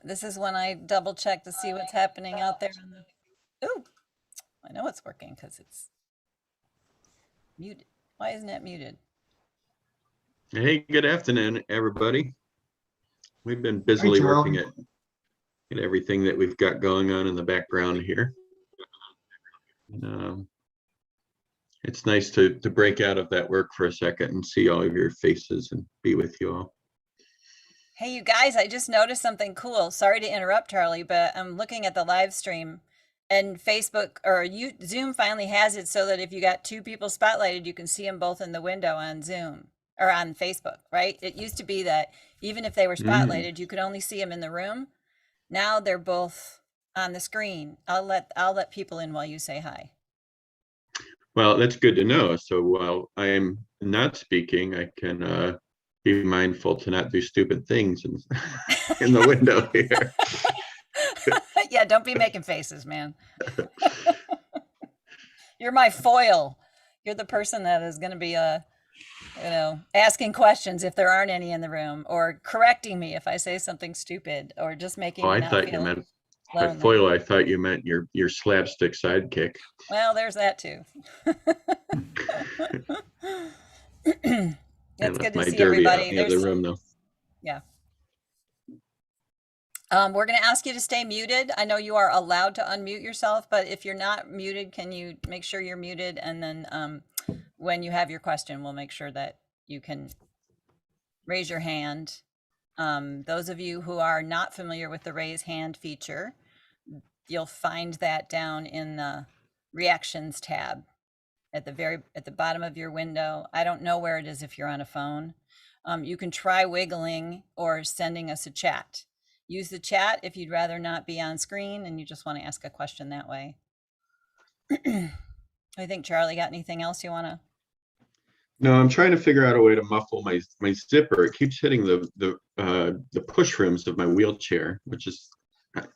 This is when I double check to see what's happening out there. Ooh, I know it's working because it's muted. Why isn't it muted? Hey, good afternoon, everybody. We've been Hi, busily working Charlie. at everything that we've got going on in the background here. Um, it's nice to break out of that work for a second and see all of your faces and be with you all. Hey, you guys, I just noticed something cool. Sorry to interrupt, Charlie, but I'm looking at the live stream and Facebook or Zoom finally has it so that if you got two people spotlighted, you can see them both in the window on Zoom or on Facebook, right? It used to be that even if they were Mm. spotlighted, you could only see them in the room. Now they're both on the screen. I'll let people in while you say hi. Well, that's good to know. So while I am not speaking, I can be mindful to not do stupid things in the window here. Yeah, don't be making faces, man. You're my foil. You're the person that is going to be asking questions if there aren't any in the room, or correcting me if I say something stupid, or just Oh, making me I not thought you feel meant by lonely. foil, I thought you meant your slapstick sidekick. Well, there's that too. I It's good left to my see derby out everybody. in the other There's room though. yeah. We're going to ask you to stay muted. I know you are allowed to unmute yourself, but if you're not muted, can you make sure you're muted? And then when you have your question, we'll make sure that you can raise your hand. Those of you who are not familiar with the raise hand feature, you'll find that down in the reactions tab at the bottom of your window. I don't know where it is if you're on a phone. You can try wiggling or sending us a chat. Use the chat if you'd rather not be on screen and you just want to ask a question that way. I think Charlie got anything else you want to? No, I'm trying to figure out a way to muffle my zipper. It keeps hitting the push rims of my wheelchair, which is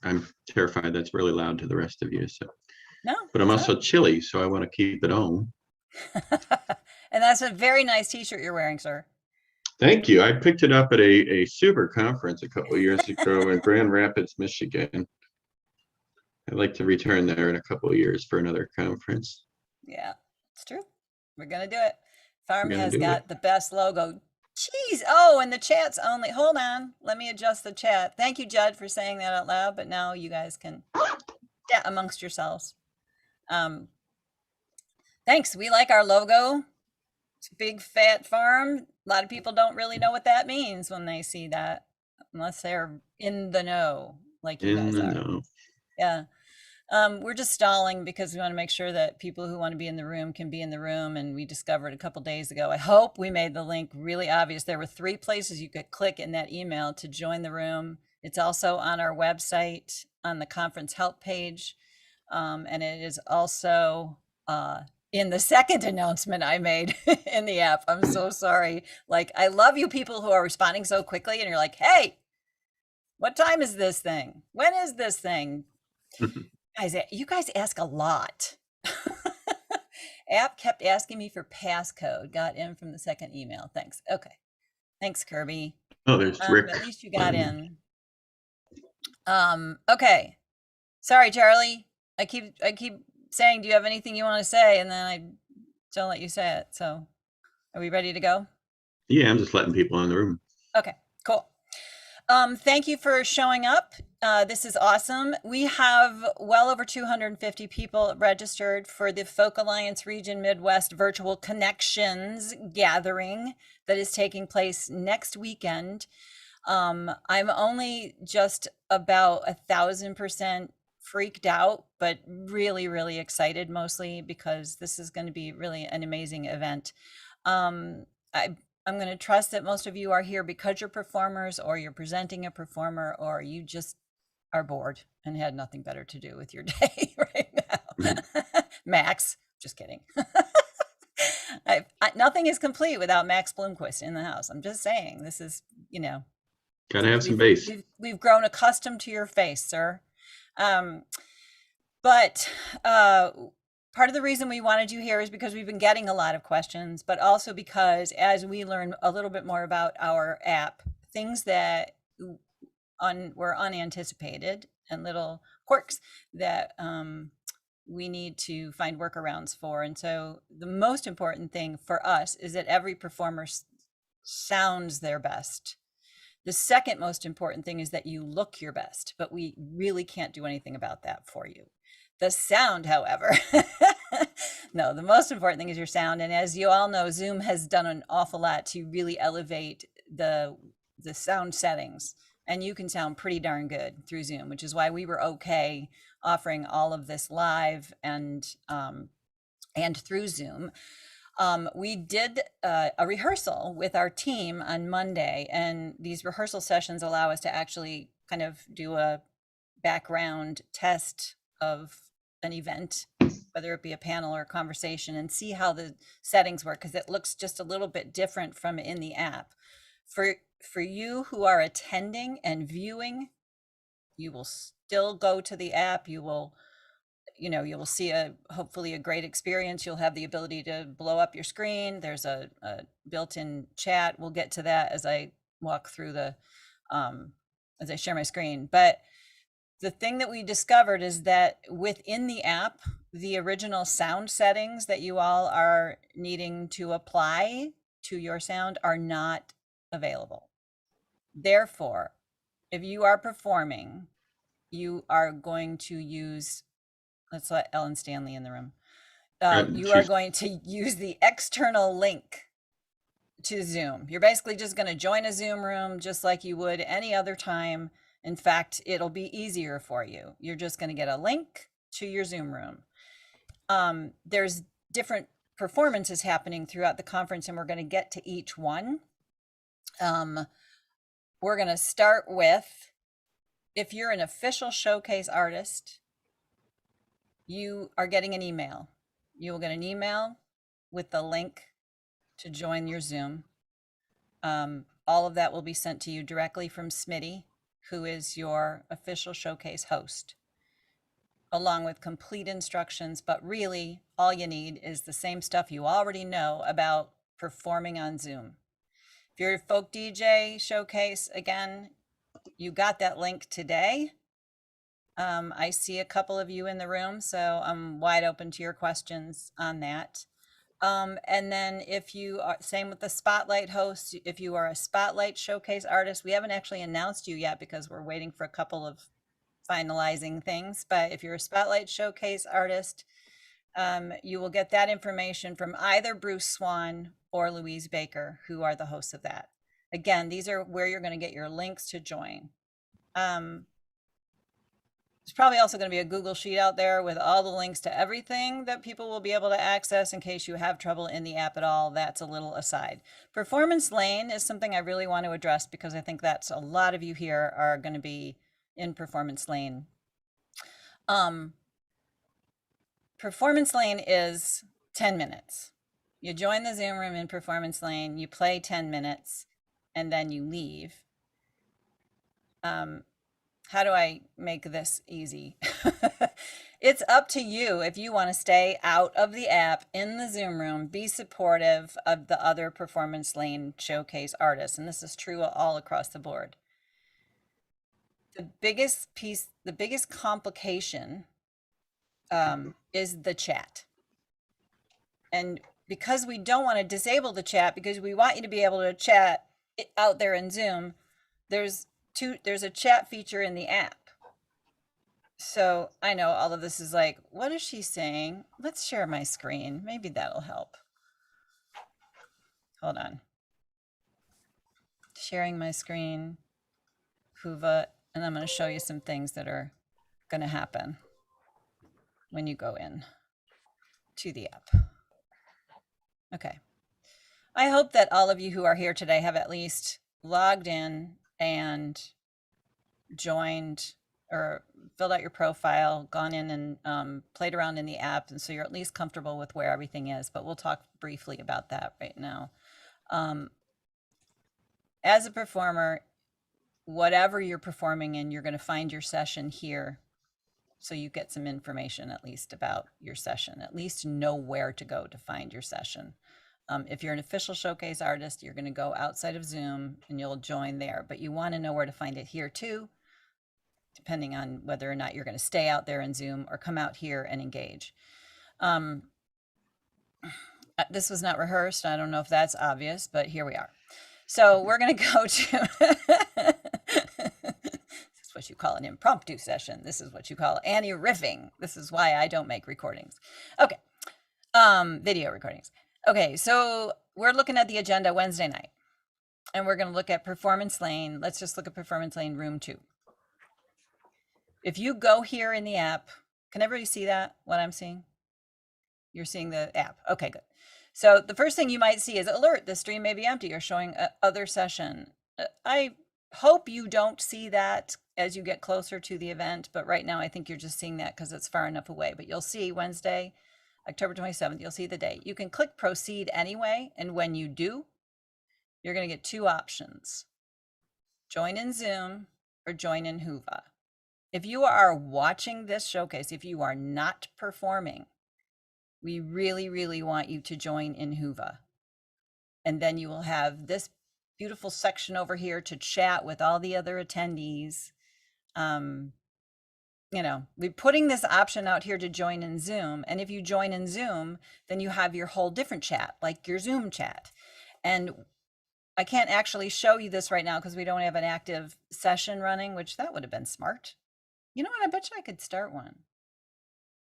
I'm terrified that's really loud to the rest of you. So, No, but I'm it's also chilly, so I want to keep it on. not. And that's a very nice t-shirt you're wearing, sir. Thank you. I picked it up at a super conference a couple of years ago in Grand Rapids, Michigan. I'd like to return there in a couple of years for another conference. Yeah, it's true. We're gonna do it. Farm I'm gonna has do it. got the best logo. Jeez. Oh, and the chat's only, hold on. Let me adjust the chat. Thank you, Judd, for saying that out loud, but now you guys can chat amongst yourselves. Um, thanks. We like our logo. It's big fat farm. A lot of people don't really know what that means when they see that, unless they're in the know, like you In guys the are. know. Yeah. We're just stalling because we want to make sure that people who want to be in the room can be in the room. And we discovered a couple days ago, I hope we made the link really obvious. There were 3 places you could click in that email to join the room. It's also on our website on the conference help page. And it is also in the second announcement I made in the app. I'm so sorry. Like, I love you people who are responding so quickly and you're like, hey, what time is this thing? When is this thing? Guys, you guys ask a lot. App kept asking me for passcode. Got in from the second email. Thanks. Okay. Thanks, Kirby. Oh, there's Rick. At least you got in. Okay. Sorry, Charlie. I keep saying, do you have anything you want to say? And then I don't let you say it. So are we ready to go? Yeah, I'm just letting people in the room. Okay, cool. Thank you for showing up. This is awesome. We have well over 250 people registered for the Folk Alliance Region Midwest Virtual Connections gathering that is taking place next weekend. I'm only just about 1,000% freaked out, but really, really excited, mostly because this is going to be really an amazing event. I'm going to trust that most of you are here because you're performers, or you're presenting a performer, or you just are bored and had nothing better to do with your day right now. Max, just kidding. Nothing is complete without Max Bloomquist in the house. I'm just saying, this is, Gotta have some bass. we've grown accustomed to your face, sir. But part of the reason we wanted you here is because we've been getting a lot of questions, but also because as we learn a little bit more about our app, things that were unanticipated and little quirks that we need to find workarounds for. And so the most important thing for us is that every performer sounds their best. The second most important thing is that you look your best, but we really can't do anything about that for you. The sound, however, no, the most important thing is your sound. And as you all know, Zoom has done an awful lot to really elevate the sound settings, and you can sound pretty darn good through Zoom, which is why we were okay offering all of this live and through Zoom. We did a rehearsal with our team on Monday, and these rehearsal sessions allow us to actually kind of do a background test of an event, whether it be a panel or a conversation, and see how the settings work, because it looks just a little bit different from in the app. For you who are attending and viewing, you will still go to the app. You will see hopefully a great experience. You'll have the ability to blow up your screen. There's a built-in chat. We'll get to that as I walk through as I share my screen. But the thing that we discovered is that within the app, the original sound settings that you all are needing to apply to your sound are not available. Therefore, if you are performing, you are going to use, let's let Ellen Stanley in the room. You are going to use the external link to Zoom. You're basically just going to join a Zoom room just like you would any other time. In fact, it'll be easier for you. You're just going to get a link to your Zoom room. There's different performances happening throughout the conference, and we're going to get to each one. We're going to start with, if you're an official showcase artist, you are getting an email. You will get an email with the link to join your Zoom. All of that will be sent to you directly from Smitty, who is your official showcase host, along with complete instructions. But really, all you need is the same stuff you already know about performing on Zoom. If you're a folk DJ showcase, again, you got that link today. I see a couple of you in the room, so I'm wide open to your questions on that. And then if you are, same with the Spotlight host, if you are a Spotlight showcase artist, we haven't actually announced you yet because we're waiting for a couple of finalizing things. But if you're a Spotlight showcase artist, you will get that information from either Bruce Swan or Louise Baker, who are the hosts of that. Again, these are where you're going to get your links to join. There's probably also going to be a Google Sheet out there with all the links to everything that people will be able to access in case you have trouble in the app at all. That's a little aside. Performance Lane is something I really want to address because I think that's a lot of you here are going to be in Performance Lane. Performance Lane is 10 minutes. You join the Zoom room in Performance Lane, you play 10 minutes, and then you leave. How do I make this easy? It's up to you if you want to stay out of the app in the Zoom room, be supportive of the other Performance Lane showcase artists. And this is true all across the board. The biggest piece, the biggest complication is the chat. And because we don't want to disable the chat, because we want you to be able to chat out there in Zoom, there's a chat feature in the app. So I know all of this is like, what is she saying? Let's share my screen. Maybe that'll help. Hold on. Sharing my screen, Huva, and I'm going to show you some things that are going to happen when you go in to the app. Okay. I hope that all of you who are here today have at least logged in and joined or filled out your profile, gone in and played around in the app. And so you're at least comfortable with where everything is, but we'll talk briefly about that right now. As a performer, whatever you're performing in, you're going to find your session here. So you get some information at least about your session, at least know where to go to find your session. If you're an official showcase artist, you're going to go outside of Zoom and you'll join there. But you want to know where to find it here too, depending on whether or not you're going to stay out there in Zoom or come out here and engage. This was not rehearsed. I don't know if that's obvious, but here we are. So we're going to go to this is what you call an impromptu session. This is what you call Annie riffing. This is why I don't make recordings. Okay. Video recordings. Okay, so we're looking at the agenda Wednesday night, and we're going to look at Performance Lane. Let's just look at Performance Lane Room 2. If you go here in the app, can everybody see that, what I'm seeing? You're seeing the app. Okay, good. So the first thing you might see is alert, the stream may be empty or showing other session. I hope you don't see that as you get closer to the event, but right now I think you're just seeing that because it's far enough away. But you'll see Wednesday, October 27th, you'll see the date. You can click proceed anyway, and when you do, you're going to get two options. Join in Zoom or join in Whova. If you are watching this showcase, if you are not performing, we really, really want you to join in Whova. And then you will have this beautiful section over here to chat with all the other attendees. You know, we're putting this option out here to join in Zoom. And if you join in Zoom, then you have your whole different chat, like your Zoom chat. And I can't actually show you this right now because we don't have an active session running, which that would have been smart. You know what? I bet you I could start one.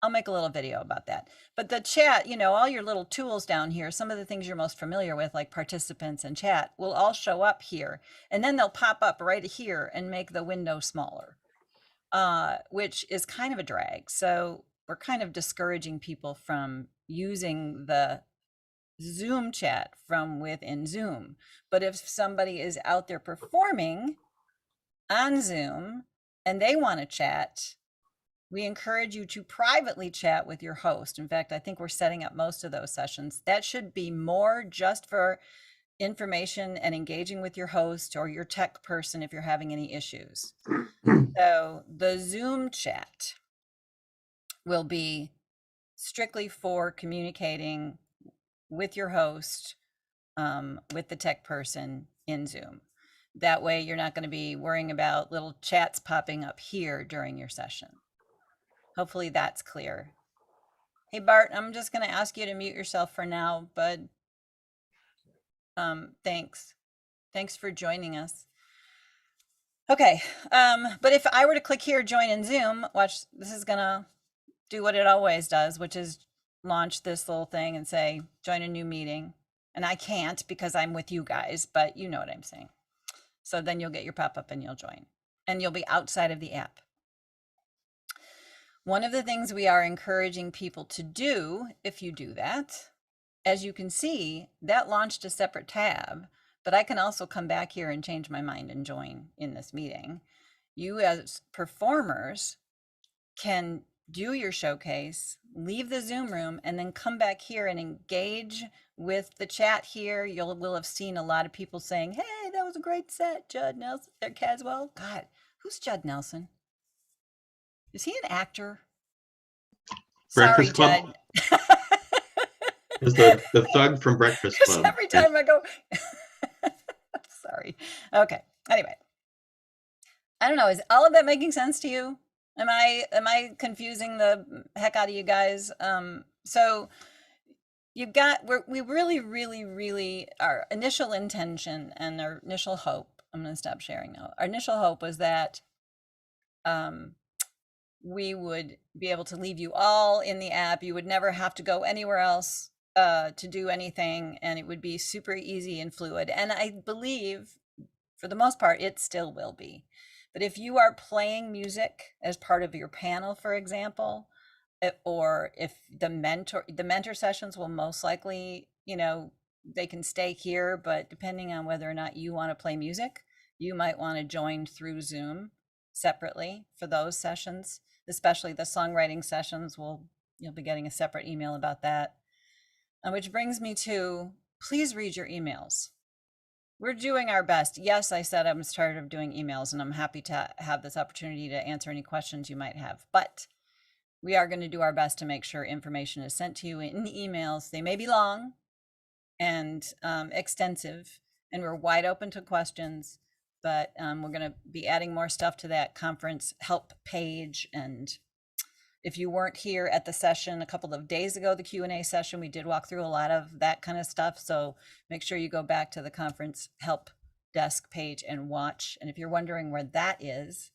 I'll make a little video about that. But the chat, you know, all your little tools down here, some of the things you're most familiar with, like participants and chat, will all show up here. And then they'll pop up right here and make the window smaller, which is kind of a drag. So we're kind of discouraging people from using the Zoom chat from within Zoom. But if somebody is out there performing on Zoom and they want to chat, we encourage you to privately chat with your host. In fact, I think we're setting up most of those sessions. That should be more just for information and engaging with your host or your tech person if you're having any issues. So the Zoom chat will be strictly for communicating with your host, with the tech person in Zoom. That way you're not going to be worrying about little chats popping up here during your session. Hopefully that's clear. Hey, Bart, I'm just going to ask you to mute yourself for now, but thanks. Thanks for joining us. Okay, but if I were to click here, join in Zoom, watch, this is going to do what it always does, which is launch this little thing and say, join a new meeting. And I can't because I'm with you guys, but you know what I'm saying. So then you'll get your pop-up and you'll join. And you'll be outside of the app. One of the things we are encouraging people to do, if you do that, as you can see, that launched a separate tab, but I can also come back here and change my mind and join in this meeting. You as performers can do your showcase, leave the Zoom room, and then come back here and engage with the chat here. Will have seen a lot of people saying, hey, that was a great set, Judd Nelson, or Caswell. God, who's Judd Nelson? Is he an actor? Sorry, Breakfast Club Judd. is the thug from Breakfast Just Club. every time I go, sorry. Okay. Anyway, I don't know. Is all of that making sense to you? Am I confusing the heck out of you guys? So you've got, we really, our initial intention and our initial hope, I'm going to stop sharing now. Our initial hope was that we would be able to leave you all in the app. You would never have to go anywhere else to do anything, and it would be super easy and fluid. And I believe, for the most part, it still will be. But if you are playing music as part of your panel, for example, or if the mentor sessions will most likely, you know, they can stay here, but depending on whether or not you want to play music, you might want to join through Zoom separately for those sessions, especially the songwriting sessions. You'll be getting a separate email about that. Which brings me to, please read your emails. We're doing our best. Yes, I said I'm tired of doing emails, and I'm happy to have this opportunity to answer any questions you might have. But we are going to do our best to make sure information is sent to you in emails. They may be long, and extensive, and we're wide open to questions. But we're going to be adding more stuff to that conference help page. And if you weren't here at the session a couple of days ago, the Q&A session, we did walk through a lot of that kind of stuff. So make sure you go back to the conference help desk page and watch. And if you're wondering where that is,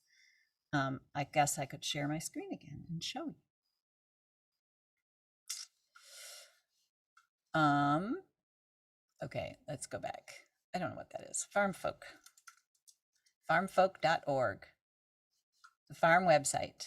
I guess I could share my screen again and show you. Okay, let's go back. I don't know what that is. Farmfolk.org, the farm website.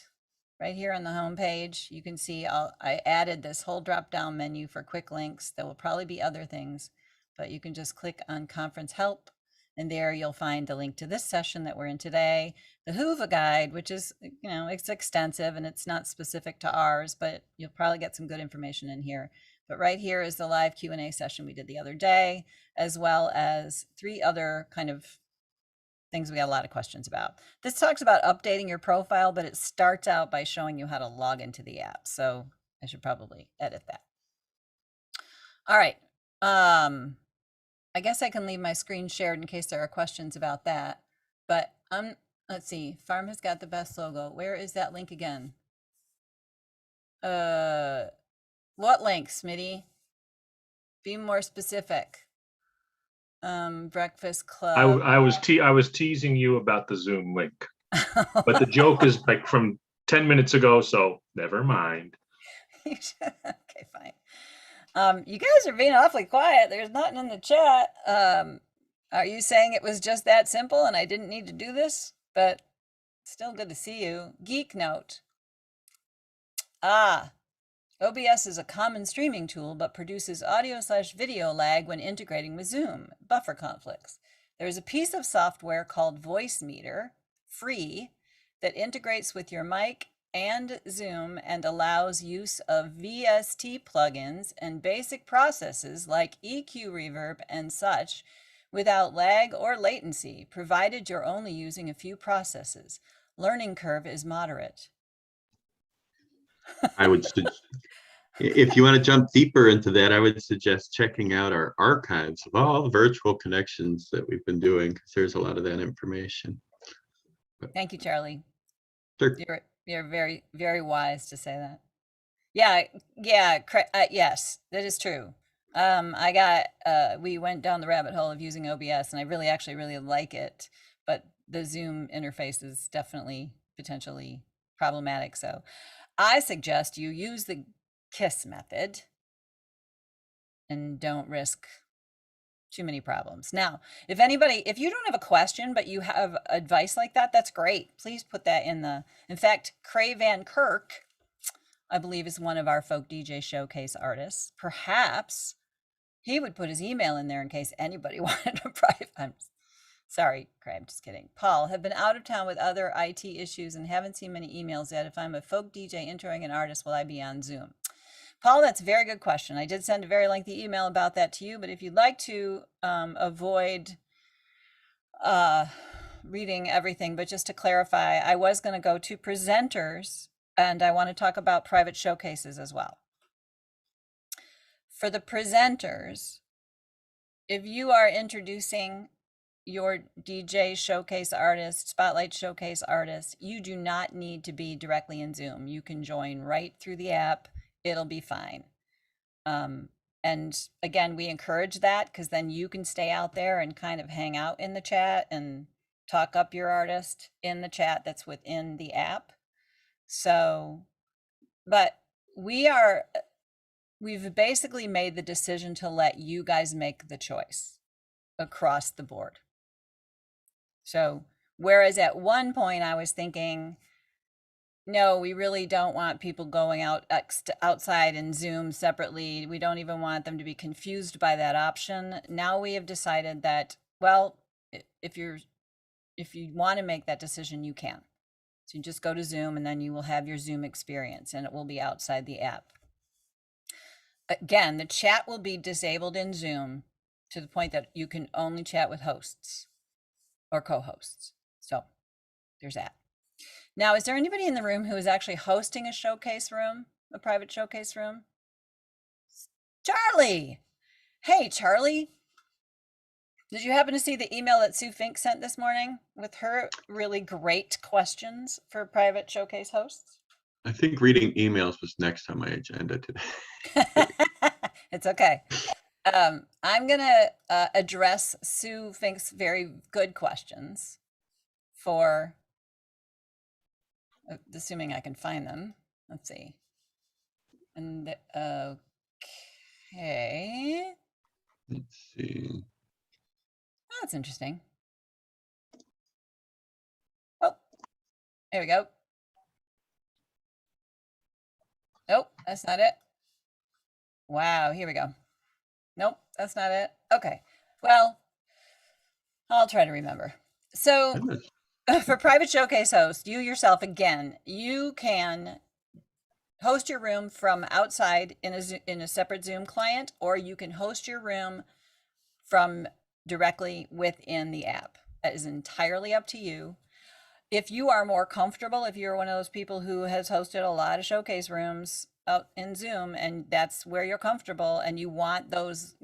Right here on the home page, you can see I added this whole drop-down menu for quick links. There will probably be other things, but you can just click on conference help, and there you'll find the link to this session that we're in today, the Hoover guide, which is, it's extensive and it's not specific to ours, but you'll probably get some good information in here. But right here is the live Q&A session we did the other day, as well as 3 other kind of things we got a lot of questions about. This talks about updating your profile, but it starts out by showing you how to log into the app. So I should probably edit that. All right. I guess I can leave my screen shared in case there are questions about that. But let's see. Farm has got the best logo. Where is that link again? What link, Smitty? Be more specific. Breakfast Club. I was teasing you about the Zoom link, but the joke is like from 10 minutes ago, so never mind. Okay, fine. You guys are being awfully quiet. There's nothing in the chat. Are you saying it was just that simple and I didn't need to do this? But still good to see you. Geek note. OBS is a common streaming tool, but produces audio/video lag when integrating with Zoom, buffer conflicts. There is a piece of software called Voicemeeter, free, that integrates with your mic and Zoom and allows use of VST plugins and basic processes like EQ reverb and such without lag or latency, provided you're only using a few processes. Learning curve is moderate. I would if you want to jump deeper into that, I would suggest checking out our archives of all the virtual connections that we've been doing, because there's a lot of that information. Thank you, Charlie. Sure. You're very, very wise to say that. Yeah, yes, that is true. We went down the rabbit hole of using OBS, and I really like it, but the Zoom interface is definitely potentially problematic. So I suggest you use the KISS method and don't risk too many problems. Now, if you don't have a question, but you have advice like that, that's great. Please put that in fact, Cray Van Kirk, I believe, is one of our Folk DJ Showcase artists. Perhaps he would put his email in there in case anybody wanted a private. I'm sorry, Cray, I'm just kidding. Paul, have been out of town with other IT issues and haven't seen many emails yet. If I'm a folk DJ introing an artist, will I be on Zoom? Paul, that's a very good question. I did send a very lengthy email about that to you, but if you'd like to avoid reading everything, but just to clarify, I was going to go to presenters, and I want to talk about private showcases as well. For the presenters, if you are introducing your DJ showcase artist, spotlight showcase artist, you do not need to be directly in Zoom. You can join right through the app. It'll be fine. And again, we encourage that because then you can stay out there and kind of hang out in the chat and talk up your artist in the chat that's within the app. So, but we've basically made the decision to let you guys make the choice across the board. So, whereas at one point I was thinking, no, we really don't want people going outside and Zoom separately. We don't even want them to be confused by that option. Now we have decided that, well, if you want to make that decision, you can. So you just go to Zoom and then you will have your Zoom experience and it will be outside the app. Again, the chat will be disabled in Zoom to the point that you can only chat with hosts or co-hosts. So there's that. Now, is there anybody in the room who is actually hosting a showcase room, a private showcase room? Charlie, Hey, Charlie, did you happen to see the email that Sue Fink sent this morning with her really great questions for private showcase hosts? I think reading emails was next on my agenda today. It's okay. I'm gonna address Sue Fink's very good questions for, assuming I can find them. Let's see. And okay, Let's see. oh, that's interesting. Oh, there we go. Nope, that's not it. Wow, here we go. Nope, that's not it. Okay, well, I'll try to remember. So Goodness. for private showcase host, you yourself, again, you can host your room from outside in a separate Zoom client, or you can host your room from directly within the app. That is entirely up to you. If you are more comfortable, if you're one of those people who has hosted a lot of showcase rooms out in Zoom and that's where you're comfortable and you want those,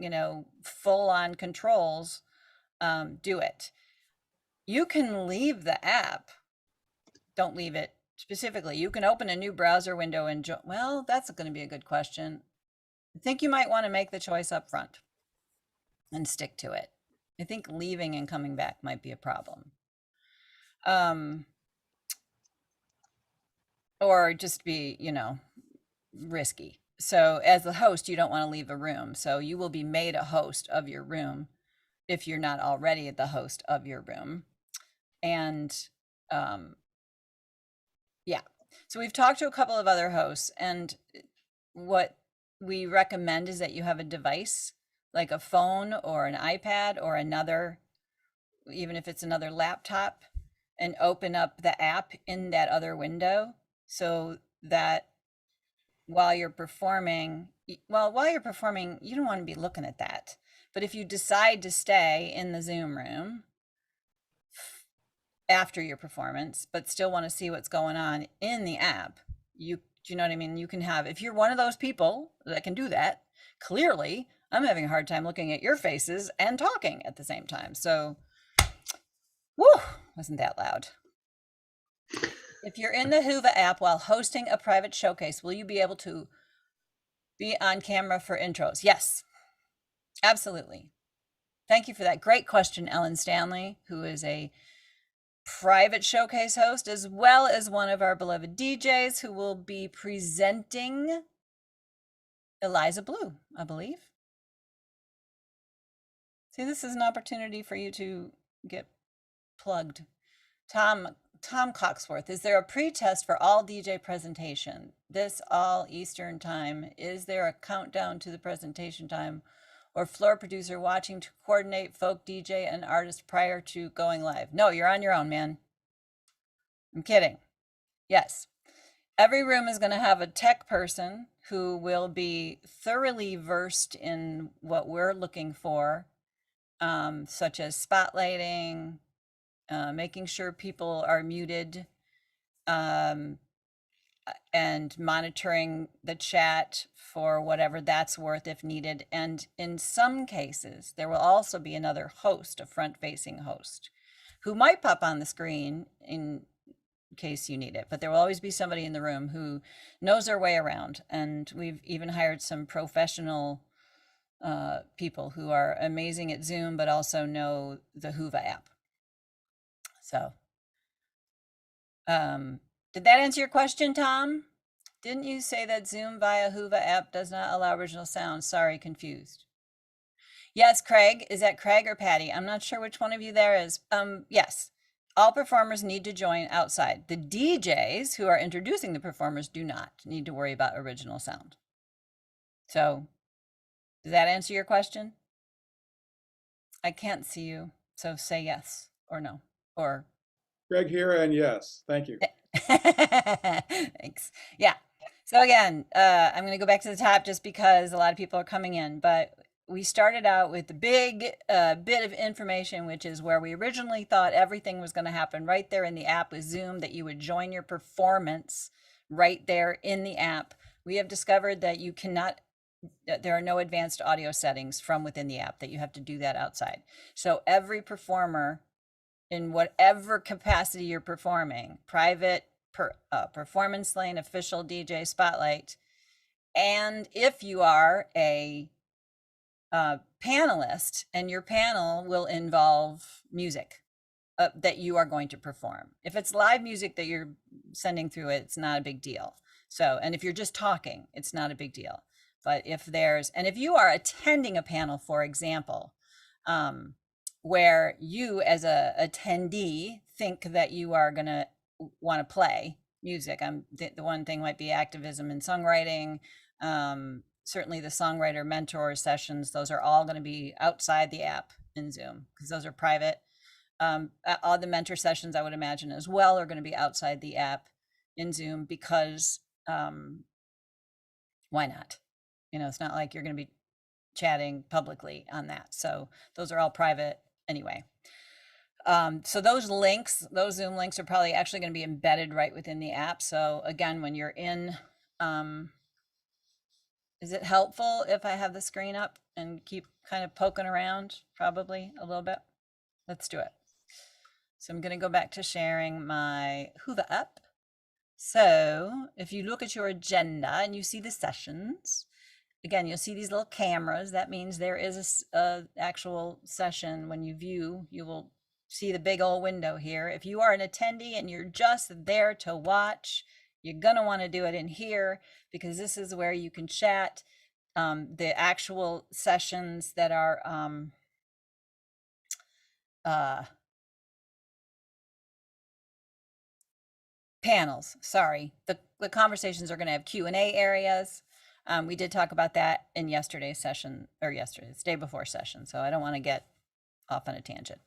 full on controls, do it. You can leave the app. Don't leave it specifically. You can open a new browser window and well, that's going to be a good question. I think you might want to make the choice up front and stick to it. I think leaving and coming back might be a problem. Or just be, risky. So as the host, you don't want to leave a room. So you will be made a host of your room if you're not already the host of your room. And yeah, so we've talked to a couple of other hosts, and what we recommend is that you have a device like a phone or an iPad or another, even if it's another laptop, and open up the app in that other window so that while you're performing, you don't want to be looking at that. But if you decide to stay in the Zoom room after your performance, but still want to see what's going on in the app, do you know what I mean? You can have, if you're one of those people that can do that, clearly I'm having a hard time looking at your faces and talking at the same time. So, whoo, wasn't that loud? If you're in the Whova app while hosting a private showcase, will you be able to be on camera for intros? Yes, absolutely. Thank you for that great question, Ellen Stanley, who is a private showcase host, as well as one of our beloved DJs who will be presenting Eliza Blue, I believe. See, this is an opportunity for you to get plugged. Tom Coxworth, is there a pre-test for all DJ presentation? This all Eastern time. Is there a countdown to the presentation time or floor producer watching to coordinate folk DJ and artist prior to going live? No, you're on your own, man. I'm kidding. Yes. Every room is going to have a tech person who will be thoroughly versed in what we're looking for, such as spotlighting, making sure people are muted, and monitoring the chat for whatever that's worth if needed. And in some cases, there will also be another host, a front-facing host, who might pop on the screen in case you need it, but there will always be somebody in the room who knows their way around. And we've even hired some professional people who are amazing at Zoom, but also know the Whova app. So, did that answer your question, Tom? Didn't you say that Zoom via Whova app does not allow original sound? Sorry, confused. Yes, Craig. Is that Craig or Patty? I'm not sure which one of you there is. Yes, all performers need to join outside. The DJs who are introducing the performers do not need to worry about original sound. So, does that answer your question? I can't see you, so say yes or no, or Greg here, and yes, thank you. thanks. Yeah. So again, I'm going to go back to the top just because a lot of people are coming in, but we started out with the big bit of information, which is where we originally thought everything was going to happen right there in the app with Zoom, that you would join your performance right there in the app. We have discovered that you cannot there are no advanced audio settings from within the app, that you have to do that outside. So every performer, in whatever capacity you're performing, private, performance lane, official, DJ, spotlight, and if you are a panelist and your panel will involve music that you are going to perform. If it's live music that you're sending through it, it's not a big deal. So, and if you're just talking, it's not a big deal. But if you are attending a panel, for example, where you as a attendee think that you are going to want to play music, the one thing might be activism and songwriting. Certainly the songwriter mentor sessions, those are all going to be outside the app in Zoom, because those are private. All the mentor sessions, I would imagine as well, are going to be outside the app in Zoom, because why not? It's not like you're going to be chatting publicly on that. So those are all private anyway. So those Zoom links are probably actually going to be embedded right within the app. So again, when you're in, is it helpful if I have the screen up and keep kind of poking around? Probably a little bit. Let's do it. So I'm going to go back to sharing my Hoover up. So if you look at your agenda and you see the sessions, again, you'll see these little cameras. That means there is a actual session. When you view, you will see the big old window here. If you are an attendee and you're just there to watch, you're going to want to do it in here, because this is where you can chat. The actual sessions that are panels, sorry, the conversations are going to have Q&A areas. We did talk about that in yesterday's session, or yesterday's day before session, so I don't want to get off on a tangent.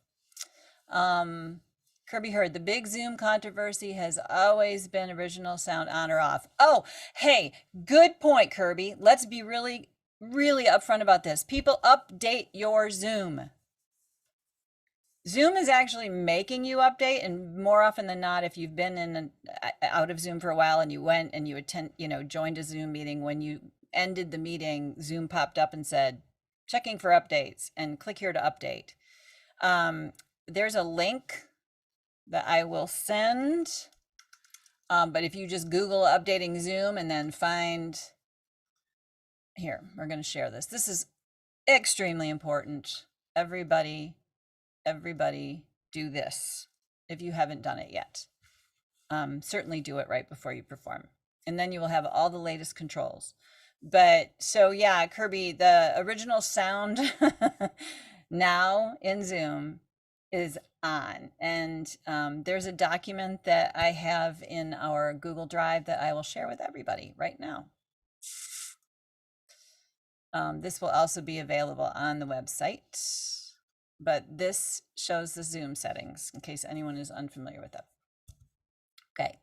Kirby Heard, the big Zoom controversy has always been original sound on or off. Oh, hey, good point, Kirby. Let's be really, really upfront about this. People, update your Zoom. Zoom is actually making you update, and more often than not, if you've been out of Zoom for a while and you went and you joined a Zoom meeting, when you ended the meeting, Zoom popped up and said, checking for updates, and click here to update. There's a link that I will send, but if you just Google updating Zoom and then find, here, we're going to share this. This is extremely important. Everybody do this if you haven't done it yet. Certainly do it right before you perform, and then you will have all the latest controls. But so yeah, Kirby, the original sound now in Zoom is on, and there's a document that I have in our Google Drive that I will share with everybody right now. This will also be available on the website, but this shows the Zoom settings in case anyone is unfamiliar with it. Okay,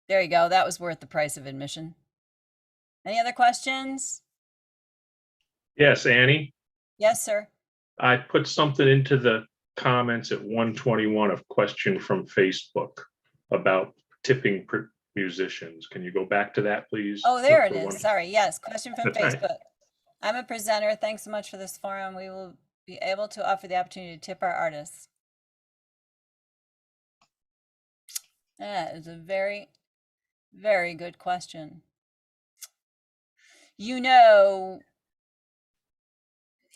there you go. That was worth the price of admission. Any other questions? Yes, Annie, Yes, sir. I put something into the comments at 121 of question from Facebook about tipping musicians. Can you go back to that, please? Oh, there it The is. one- Sorry. Yes, question from That's right. Facebook. I'm a presenter. Thanks so much for this forum. We will be able to offer the opportunity to tip our artists. That is a very, very good question.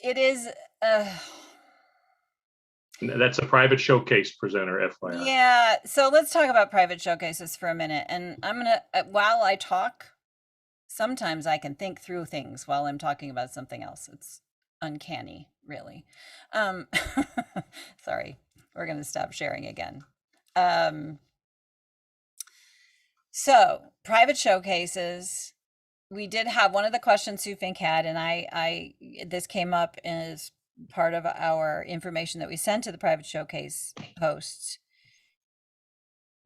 It is, That's a private showcase presenter, FYI. yeah. So let's talk about private showcases for a minute. And I'm going to, while I talk, sometimes I can think through things while I'm talking about something else. It's uncanny, really. Sorry, we're going to stop sharing again. So private showcases, we did have one of the questions Sue Fink had, and this came up as part of our information that we sent to the private showcase hosts.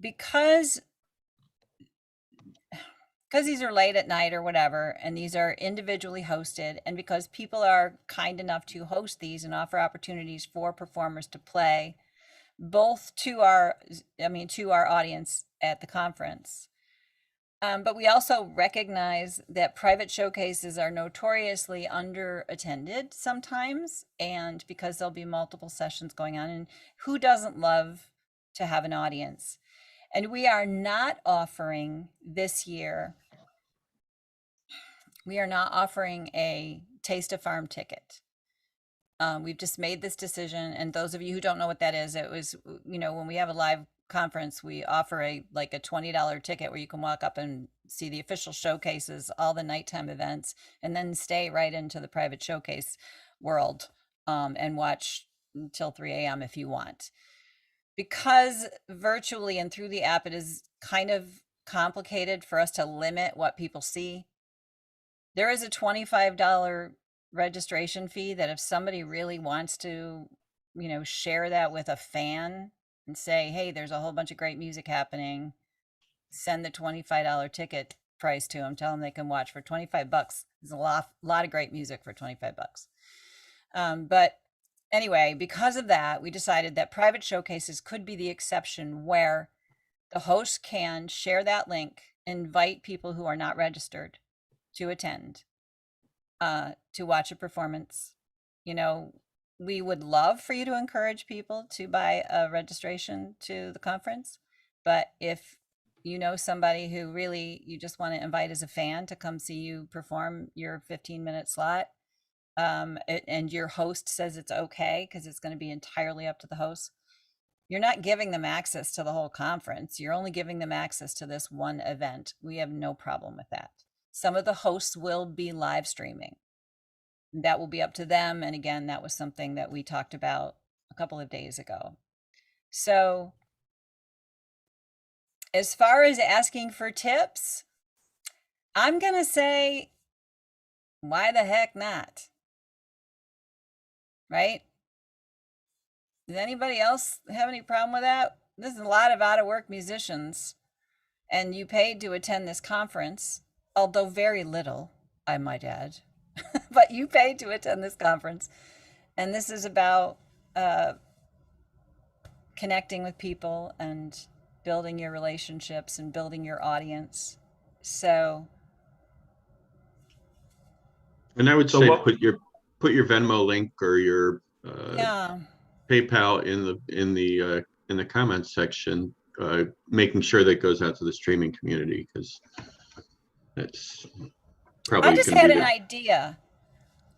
Because these are late at night or whatever, and these are individually hosted, and because people are kind enough to host these and offer opportunities for performers to play, both to our audience at the conference, But we also recognize that private showcases are notoriously under attended sometimes, and because there'll be multiple sessions going on, and who doesn't love to have an audience? And we are not offering this year, we are not offering a Taste of Farm ticket. We've just made this decision, and those of you who don't know what that is, it was, when we have a live conference, we offer a $20 ticket where you can walk up and see the official showcases, all the nighttime events, and then stay right into the private showcase world, and watch until 3 a.m. if you want. Because virtually and through the app, it is kind of complicated for us to limit what people see. There is a $25 registration fee that if somebody really wants to, share that with a fan and say, hey, there's a whole bunch of great music happening, send the $25 ticket price to them, tell them they can watch for 25 bucks. There's a lot of great music for 25 bucks. But anyway, because of that, we decided that private showcases could be the exception where the host can share that link, invite people who are not registered to attend, to watch a performance. We would love for you to encourage people to buy a registration to the conference. But if you know somebody who really you just want to invite as a fan to come see you perform your 15-minute slot, and your host says it's okay, because it's going to be entirely up to the host, you're not giving them access to the whole conference. You're only giving them access to this one event. We have no problem with that. Some of the hosts will be live streaming. That will be up to them. And again, that was something that we talked about a couple of days ago. So as far as asking for tips, I'm going to say, why the heck not? Right? Does anybody else have any problem with that? There's a lot of out of work musicians, and you paid to attend this conference, although very little, I might add, but you paid to attend this conference. And this is about connecting with people and building your relationships and building your audience. So, And I would So say what- put your Venmo link or your yeah. PayPal in the comments section, making sure that goes out to the streaming community, because that's probably I just gonna had be an the- idea.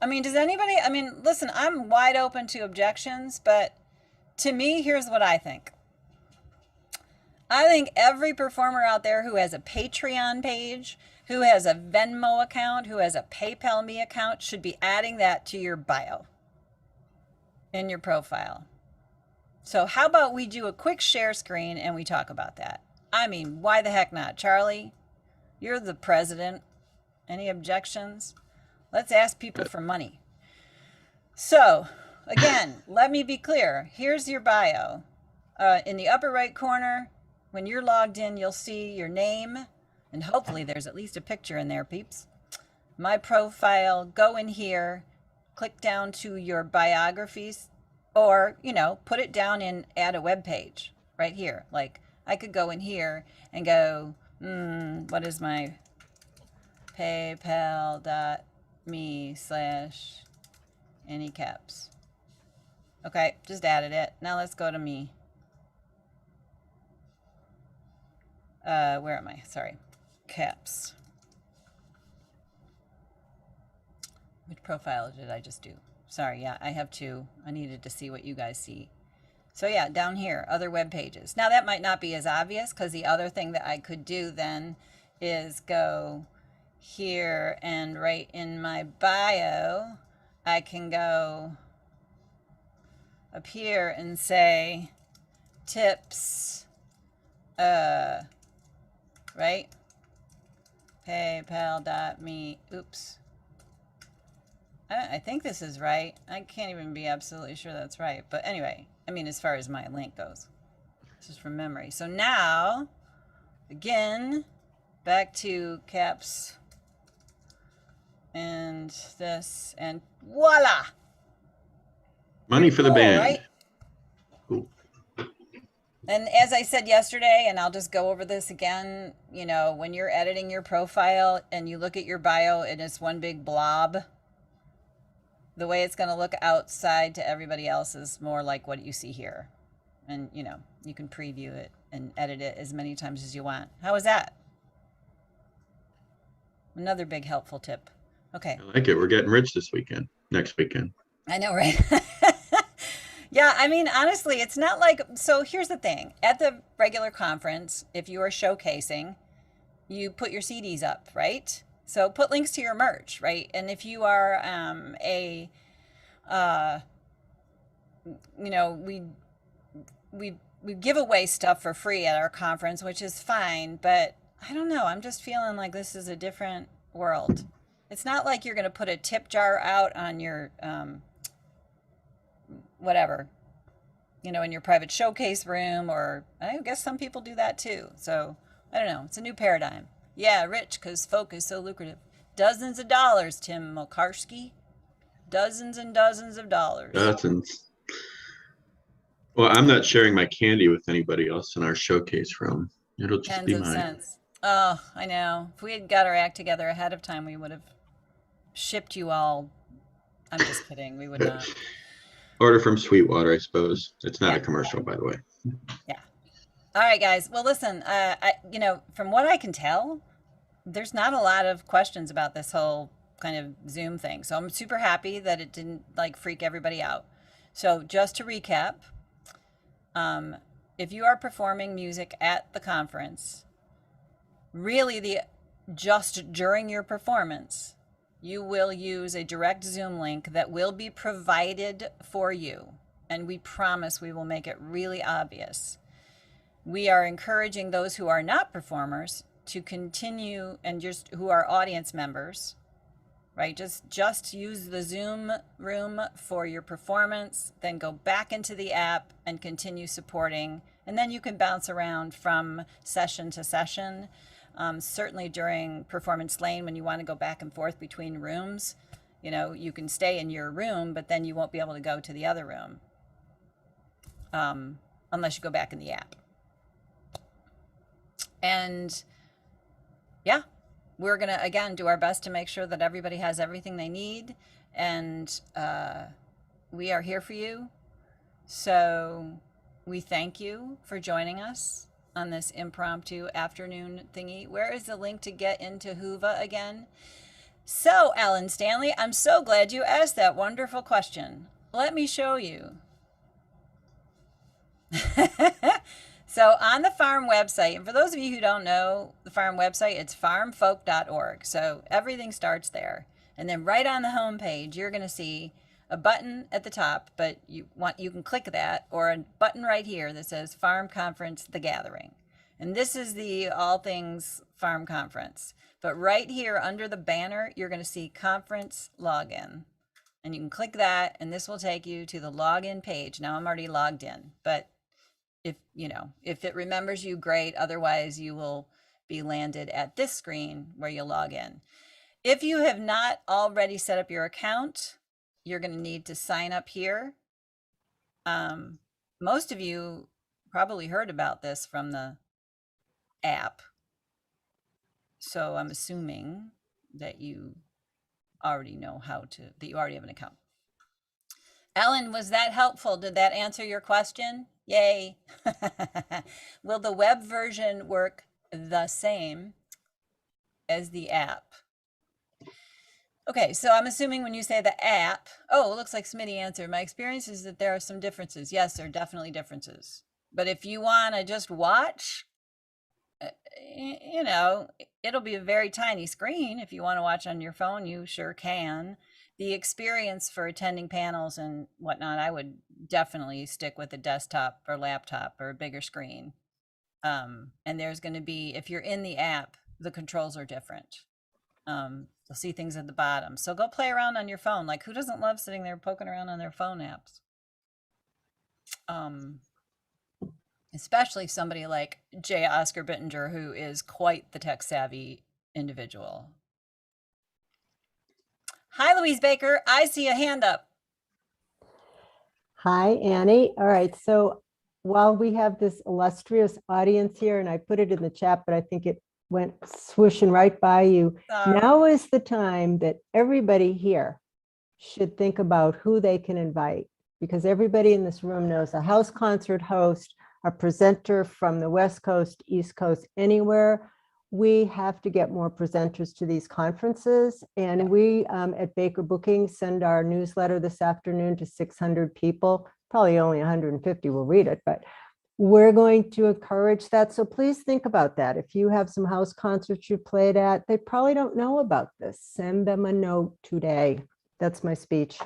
Listen, I'm wide open to objections, but to me, here's what I think. I think every performer out there who has a Patreon page, who has a Venmo account, who has a PayPal Me account should be adding that to your bio in your profile. So how about we do a quick share screen and we talk about that? I mean, why the heck not? Charlie, you're the president. Any objections? Let's ask people for money. So again, let me be clear. Here's your bio. In the upper right corner, when you're logged in, you'll see your name, and hopefully there's at least a picture in there, peeps. My profile, go in here, click down to your biographies, or, put it down and add a web page right here. Like, I could go in here and go, what is my paypal.me/anycaps. Okay, just added it. Now let's go to me. Where am I? Sorry. Caps. Which profile did I just do? Sorry, yeah, I have two. I needed to see what you guys see. So yeah, down here, other web pages. Now that might not be as obvious, because the other thing that I could do then is go here, and right in my bio, I can go up here and say tips, right? PayPal.me. Oops. I think this is right. I can't even be absolutely sure that's right. But anyway, as far as my link goes, this is from memory. So now, again, back to caps and this, and voila! money for the Cool, band. right? Cool. And as I said yesterday, and I'll just go over this again, you know, when you're editing your profile and you look at your bio and it's one big blob, the way it's going to look outside to everybody else is more like what you see here. And, you know, you can preview it and edit it as many times as you want. How was that? Another big helpful tip. Okay. I like it. We're getting rich this weekend, next weekend. I know, right? Yeah, I mean, honestly, it's not like, so here's the thing. At the regular conference, if you are showcasing, you put your CDs up, right? So put links to your merch, right? And if you are you know, we give away stuff for free at our conference, which is fine, but I don't know. I'm just feeling like this is a different world. It's not like you're going to put a tip jar out on your whatever, you know, in your private showcase room, or I guess some people do that too. So I don't know. It's a new paradigm. Yeah, rich because folk is so lucrative. Dozens of dollars, Tim Mokarski. Dozens and dozens of dollars. Dozens. Well, I'm not sharing my candy with anybody else in our showcase room. It'll just Tens be of mine. cents. Oh, I know. If we had got our act together ahead of time, we would have shipped you all. I'm just kidding. We would not. Order from Sweetwater, I suppose. It's not Yeah. a commercial, by the way. Yeah. All right, guys. Well, listen, you know, from what I can tell, there's not a lot of questions about this whole kind of Zoom thing. So I'm super happy that it didn't like freak everybody out. So just to recap, if you are performing music at the conference, really just during your performance, you will use a direct Zoom link that will be provided for you. And we promise we will make it really obvious. We are encouraging those who are not performers to continue, and just who are audience members, right? Just use the Zoom room for your performance, then go back into the app and continue supporting. And then you can bounce around from session to session. Certainly during performance lane, when you want to go back and forth between rooms, you know, you can stay in your room, but then you won't be able to go to the other room unless you go back in the app. And yeah, we're going to, again, do our best to make sure that everybody has everything they need. And we are here for you. So we thank you for joining us on this impromptu afternoon thingy. Where is the link to get into Whova again? So, Alan Stanley, I'm so glad you asked that wonderful question. Let me show you. So on the farm website, and for those of you who don't know the farm website, it's farmfolk.org. So everything starts there. And then right on the home page, you're going to see a button at the top, but you can click that, or a button right here that says Farm Conference The Gathering. And this is the all things farm conference. But right here under the banner, you're going to see conference login. And you can click that, and this will take you to the login page. Now I'm already logged in, but if it remembers you, great. Otherwise, you will be landed at this screen where you'll log in. If you have not already set up your account, you're going to need to sign up here. Most of you probably heard about this from the app. So I'm assuming that you already know that you already have an account. Ellen, was that helpful? Did that answer your question? Yay. Will the web version work the same as the app? Okay, so I'm assuming when you say the app, oh, it looks like Smitty answered. My experience is that there are some differences. Yes, there are definitely differences. But if you want to just watch, you know, it'll be a very tiny screen. If you want to watch on your phone, you sure can. The experience for attending panels and whatnot, I would definitely stick with a desktop or laptop or a bigger screen. And there's going to be, if you're in the app, the controls are different. You'll see things at the bottom. So go play around on your phone. Like, who doesn't love sitting there poking around on their phone apps? Especially somebody like J. Oscar Bittinger, who is quite the tech savvy individual. Hi, Louise Baker. I see a hand up. Hi, Annie. All right. So while we have this illustrious audience here, and I put it in the chat, but I think it went swooshing right by you. Now is the time that everybody here should think about who they can invite, because everybody in this room knows a house concert host, a presenter from the West Coast, East Coast, anywhere. We have to get more presenters to these conferences. And we at Baker Booking send our newsletter this afternoon to 600 people. Probably only 150 will read it, but we're going to encourage that. So please think about that. If you have some house concerts you played at, they probably don't know about this. Send them a note today. That's my speech.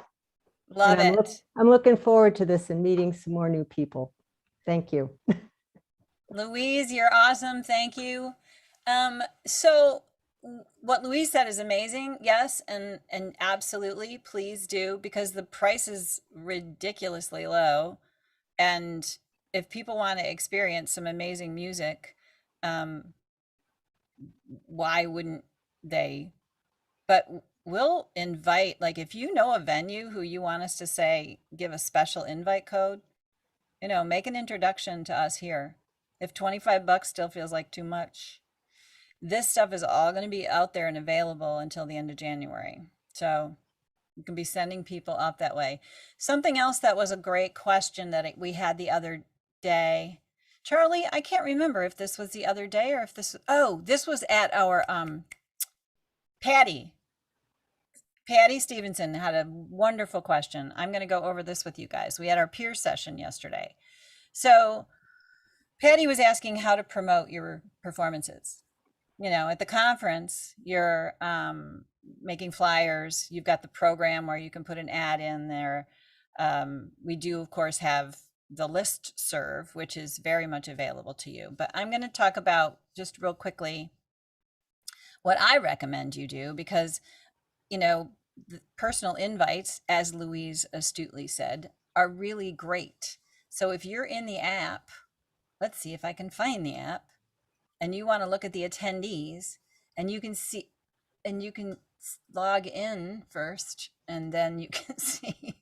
Love And it. I'm looking forward to this and meeting some more new people. Thank you. Louise, you're awesome. Thank you. So what Louise said is amazing. Yes, and absolutely, please do, because the price is ridiculously low. And if people want to experience some amazing music, why wouldn't they? But we'll invite, like, if you know a venue who you want us to say, give a special invite code, you know, make an introduction to us here. If $25 still feels like too much, this stuff is all going to be out there and available until the end of January. So you can be sending people up that way. Something else that was a great question that we had the other day, Charlie, I can't remember if this was the other day or if this, this was at our, Patty Stevenson had a wonderful question. I'm going to go over this with you guys. We had our peer session yesterday. So Patty was asking how to promote your performances. You know, at the conference, you're making flyers. You've got the program where you can put an ad in there. We do, of course, have the list serve, which is very much available to you. But I'm going to talk about, just real quickly, what I recommend you do, because, you know, the personal invites, as Louise astutely said, are really great. So if you're in the app, let's see if I can find the app, and you want to look at the attendees, and you can see, and you can log in first, and then you can see.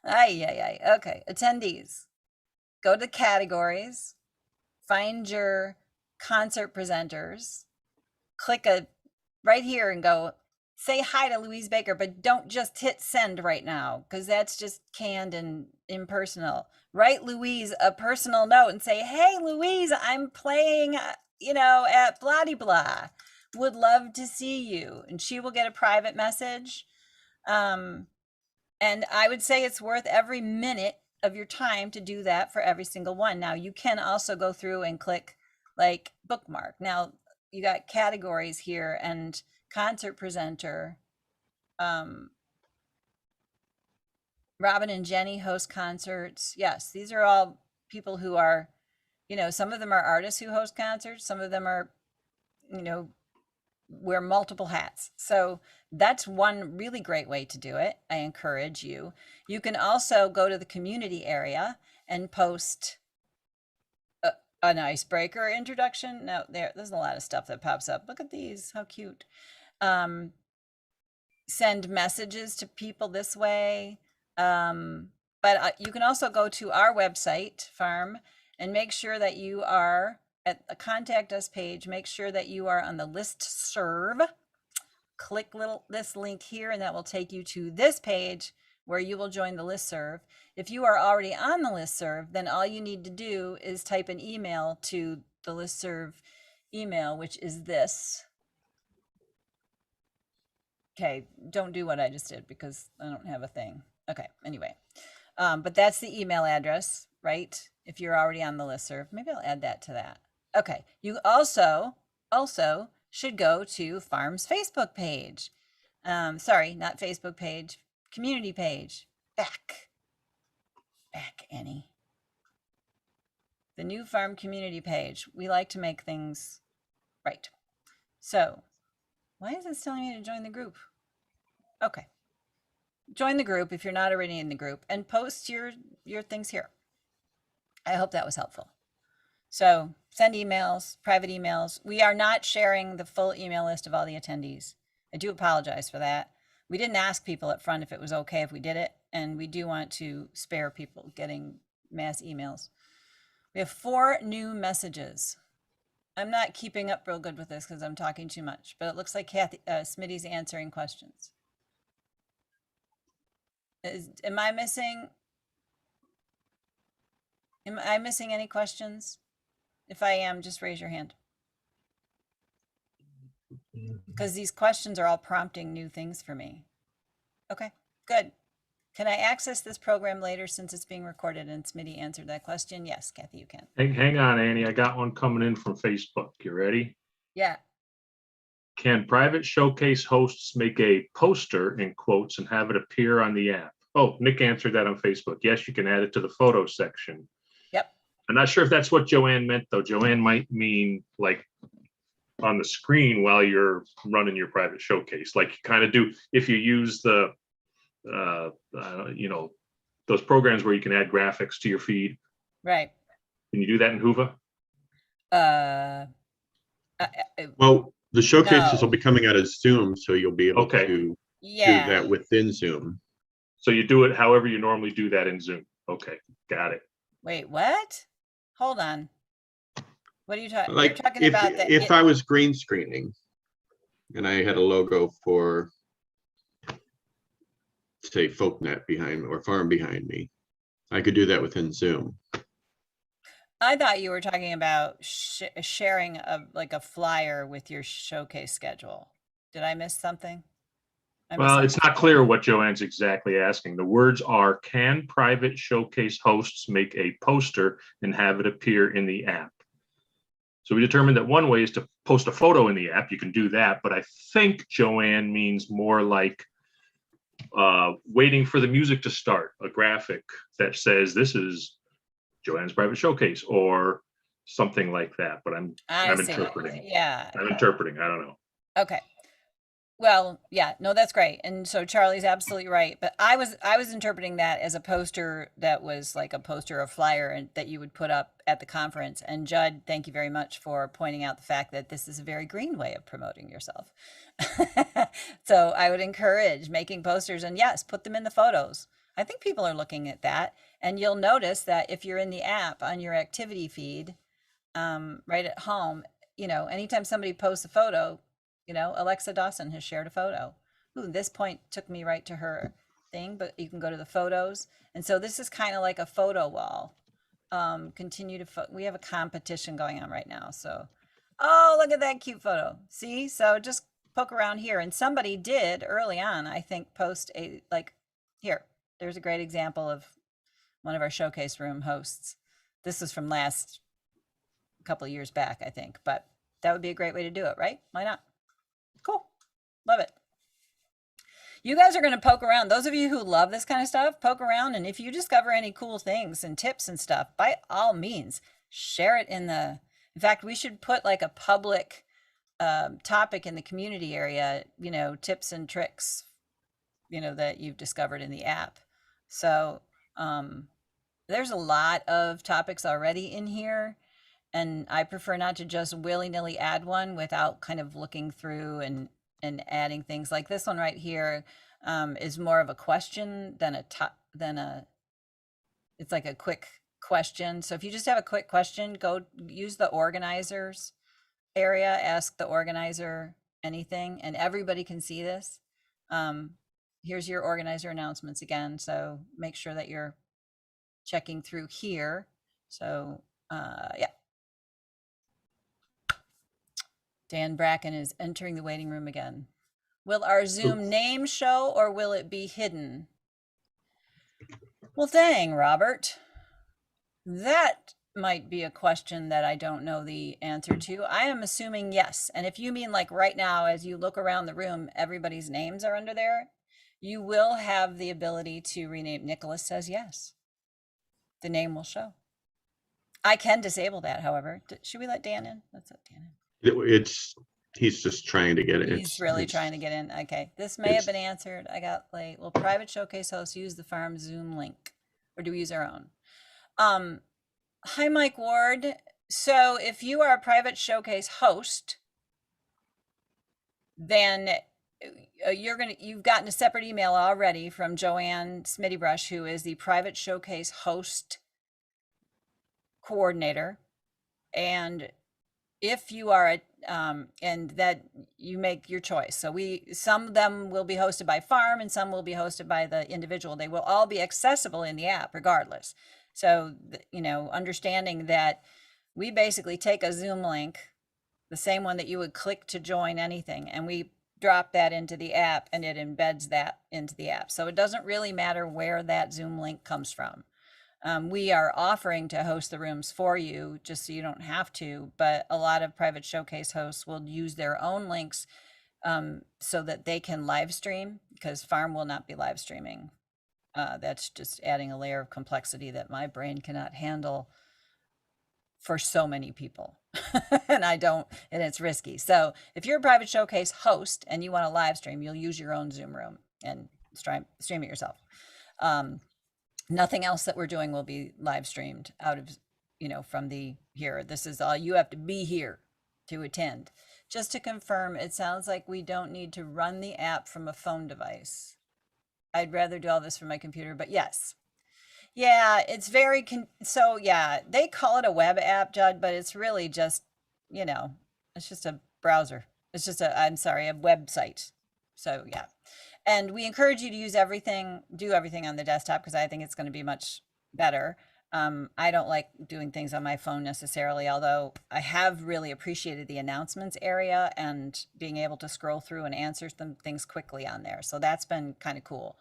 Okay, attendees. Go to categories, find your concert presenters, click right here and go, say hi to Louise Baker, but don't just hit send right now, because that's just canned and impersonal. Write Louise a personal note and say, hey, Louise, I'm playing, you know, at blah de blah. Would love to see you. And she will get a private message. And I would say it's worth every minute of your time to do that for every single one. Now, you can also go through and click like bookmark. Now, you got categories here and concert presenter. Robin and Jenny host concerts. Yes, these are all people who are, you know, some of them are artists who host concerts. Some of them are, you know, wear multiple hats. So that's one really great way to do it. I encourage you. You can also go to the community area and post an icebreaker introduction. Now there's a lot of stuff that pops up. Look at these, how cute. Send messages to people this way. But you can also go to our website, Farm, and make sure that you are at the contact us page. Make sure that you are on the list serve. Click this link here, and that will take you to this page where you will join the listserv. If you are already on the listserv, then all you need to do is type an email to the listserv email, which is this. Okay, don't do what I just did because I don't have a thing. Okay, anyway. But that's the email address, right? If you're already on the listserv, maybe I'll add that to that. Okay, you also should go to Farm's Facebook page. Sorry, not Facebook page, community page. Back, Annie. The new Farm community page. We like to make things right. So, why is it telling me to join the group? Okay. Join the group if you're not already in the group, and post your things here. I hope that was helpful. So send emails, private emails. We are not sharing the full email list of all the attendees. I do apologize for that. We didn't ask people up front if it was okay if we did it, and we do want to spare people getting mass emails. We have 4 new messages. I'm not keeping up real good with this because I'm talking too much, but it looks like Smitty's answering questions. Am I missing any questions? If I am, just raise your hand. Because these questions are all prompting new things for me. Okay, good. Can I access this program later since it's being recorded? And Smitty answered that question. Yes, Kathy, you can. Hang on, Annie. I got one coming in from Facebook. You ready? Yeah. Can private showcase hosts make a poster in quotes and have it appear on the app? Oh, Nick answered that on Facebook. Yes, you can add it to the photo section. Yep. I'm not sure if that's what Joanne meant, though. Joanne might mean like on the screen while you're running your private showcase, like you kind of do if you use the, those programs where you can add graphics to your feed. Right. Can you do that in Hoova? Well, the showcases No. will be coming out of Zoom, so you'll be able Okay. to do Yeah. that within Zoom. So you do it however you normally do that in Zoom. Okay, got it. Wait, what? Hold on. What are you talking? Like You're talking if about that. if I was green screening and I had a logo for, say, FolkNet behind me or Farm behind me, I could do that within Zoom. I thought you were talking about sharing a flyer with your showcase schedule. Did I miss something? Well, it's not clear what Joanne's exactly asking. The words are, can private showcase hosts make a poster and have it appear in the app? So we determined that one way is to post a photo in the app. You can do that, but I think Joanne means more like waiting for the music to start, a graphic that says this is Joanne's private showcase or something like that. But I'm interpreting. Yeah. I'm interpreting. I don't know. Okay. Well, yeah, no, that's great. And so Charlie's absolutely right. But I was interpreting that as a poster that was like a poster or flyer and that you would put up at the conference. And Judd, thank you very much for pointing out the fact that this is a very green way of promoting yourself. So I would encourage making posters and yes, put them in the photos. I think people are looking at that. And you'll notice that if you're in the app on your activity feed, right at home, anytime somebody posts a photo, Alexa Dawson has shared a photo. Ooh, this point took me right to her thing, but you can go to the photos. And so this is kind of like a photo wall. We have a competition going on right now. So, oh, look at that cute photo. See? So just poke around here. And somebody did early on, I think, post here, there's a great example of one of our showcase room hosts. This is from last couple of years back, I think, but that would be a great way to do it, right? Why not? Cool. Love it. You guys are going to poke around. Those of you who love this kind of stuff, poke around. And if you discover any cool things and tips and stuff, by all means, share it in fact, we should put like a public topic in the community area, tips and tricks, that you've discovered in the app. So there's a lot of topics already in here. And I prefer not to just willy-nilly add one without kind of looking through and adding things. Like this one right here is more of a question than it's like a quick question. So if you just have a quick question, go use the organizers area, ask the organizer anything, and everybody can see this. Here's your organizer announcements again. So make sure that you're checking through here. So yeah. Dan Bracken is entering the waiting room again. Will our Zoom name show or will it be hidden? Well, dang, Robert. That might be a question that I don't know the answer to. I am assuming yes. And if you mean like right now, as you look around the room, everybody's names are under there, you will have the ability to rename. Nicholas says yes. The name will show. I can disable that, however. Should we let Dan in? Let's let Dan in. He's just trying to get it. He's really trying to get in. Okay, this may have been answered. I got late. Will private showcase hosts use the farm Zoom link, or do we use our own? Hi, Mike Ward. So if you are a private showcase host, then you've gotten a separate email already from Joanne Smittybrush, who is the private showcase host coordinator, and if you are a and that you make your choice. So some of them will be hosted by farm and some will be hosted by the individual. They will all be accessible in the app regardless. So understanding that we basically take a Zoom link, the same one that you would click to join anything, and we drop that into the app and it embeds that into the app. So it doesn't really matter where that Zoom link comes from. We are offering to host the rooms for you just so you don't have to, but a lot of private showcase hosts will use their own links so that they can live stream, because farm will not be live streaming. That's just adding a layer of complexity that my brain cannot handle for so many people. and it's risky. So if you're a private showcase host and you want to live stream, you'll use your own Zoom room and stream it yourself. Nothing else that we're doing will be live streamed out of, from here. This is all, you have to be here to attend. Just to confirm, it sounds like we don't need to run the app from a phone device. I'd rather do all this from my computer, but yes. Yeah, it's very, so yeah, they call it a web app, Judd, but it's really just, it's just a browser. It's just a website. So yeah. And we encourage you to do everything on the desktop, because I think it's going to be much better. I don't like doing things on my phone necessarily, although I have really appreciated the announcements area and being able to scroll through and answer some things quickly on there. So that's been kind of cool.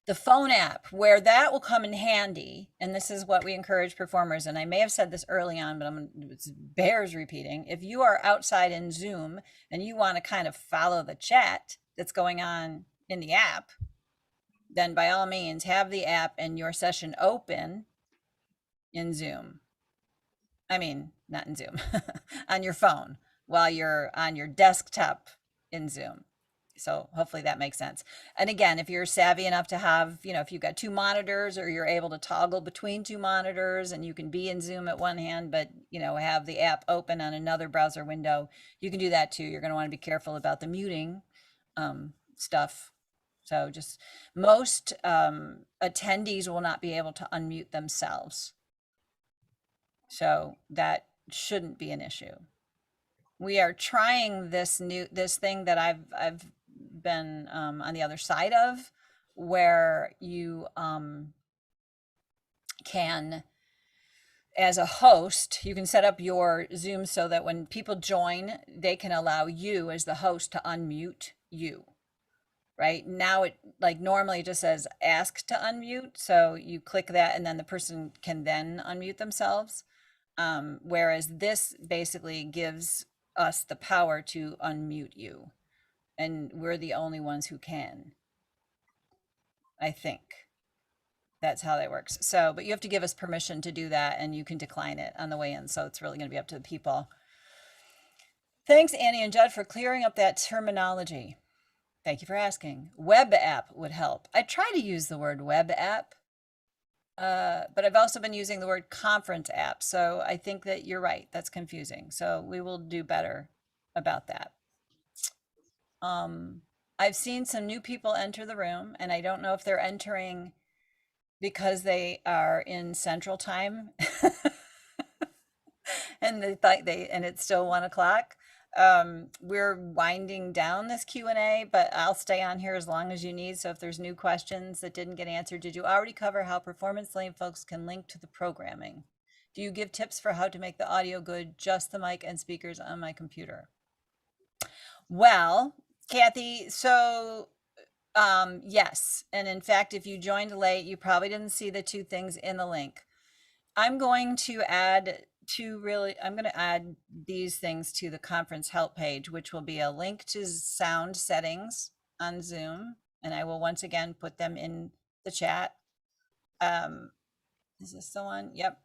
The phone app, where that will come in handy, and this is what we encourage performers, and I may have said this early on, but it bears repeating. If you are outside in Zoom and you want to kind of follow the chat that's going on in the app, then by all means have the app and your session open in Zoom. I mean, not in Zoom, on your phone while you're on your desktop in Zoom. So hopefully that makes sense. And again, if you're savvy enough to have, if you've got two monitors, or you're able to toggle between two monitors and you can be in Zoom at one hand, but, have the app open on another browser window, you can do that too. You're going to want to be careful about the muting stuff. So just most attendees will not be able to unmute themselves. So that shouldn't be an issue. We are trying this thing that I've been on the other side of, where you can, as a host, you can set up your Zoom so that when people join, they can allow you as the host to unmute you. Right now, it normally just says ask to unmute, so you click that and then the person can then unmute themselves. Whereas this basically gives us the power to unmute you, and we're the only ones who can. I think that's how that works. So, but you have to give us permission to do that, and you can decline it on the way in. So it's really going to be up to the people. Thanks, Annie and Judd, for clearing up that terminology. Thank you for asking. Web app would help. I try to use the word web app, but I've also been using the word conference app. So I think that you're right. That's confusing. So we will do better about that. I've seen some new people enter the room, and I don't know if they're entering because they are in Central Time and it's still 1 o'clock. We're winding down this Q&A, but I'll stay on here as long as you need. So if there's new questions that didn't get answered, did you already cover how Performance Lane folks can link to the programming? Do you give tips for how to make the audio good, just the mic and speakers on my computer? Well, Kathy, so yes. And in fact, if you joined late, you probably didn't see the two things in the link. I'm going to add these things to the conference help page, which will be a link to sound settings on Zoom. And I will once again put them in the chat. Is this the one? Yep.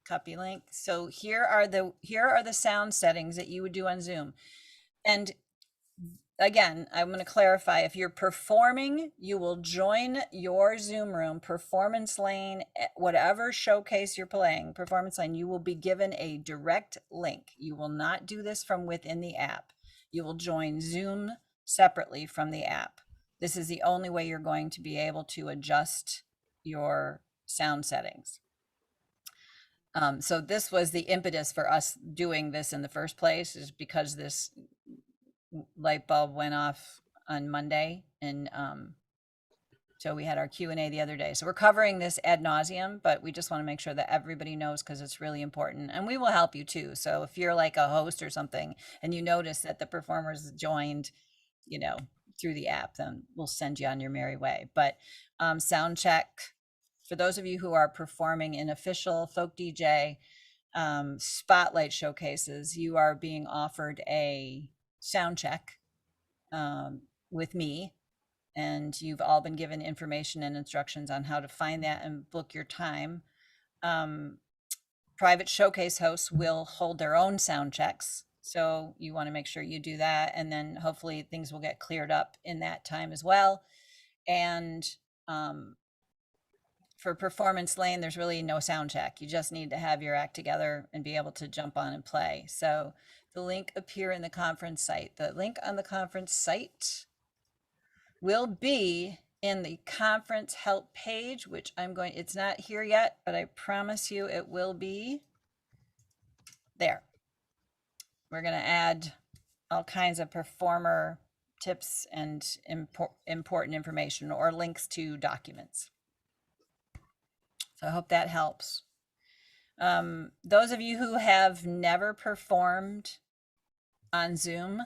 Copy link. So here are the sound settings that you would do on Zoom. And again, I'm going to clarify, if you're performing, you will join your Zoom room, Performance Lane, whatever showcase you're playing, Performance Lane, you will be given a direct link. You will not do this from within the app. You will join Zoom separately from the app. This is the only way you're going to be able to adjust your sound settings. So this was the impetus for us doing this in the first place, is because this light bulb went off on Monday, and so we had our Q&A the other day. So we're covering this ad nauseum, but we just want to make sure that everybody knows, because it's really important, and we will help you too. So if you're like a host or something and you notice that the performers joined, you know, through the app, then we'll send you on your merry way. But sound check, for those of you who are performing in official folk DJ spotlight showcases, you are being offered a sound check with me, and you've all been given information and instructions on how to find that and book your time. Private showcase hosts will hold their own sound checks, so you want to make sure you do that, and then hopefully things will get cleared up in that time as well. And for Performance Lane, there's really no sound check. You just need to have your act together and be able to jump on and play. So the link appear in the conference site. The link on the conference site will be in the conference help page, which it's not here yet, but I promise you it will be there. We're going to add all kinds of performer tips and important information, or links to documents. So I hope that helps. Those of you who have never performed on Zoom,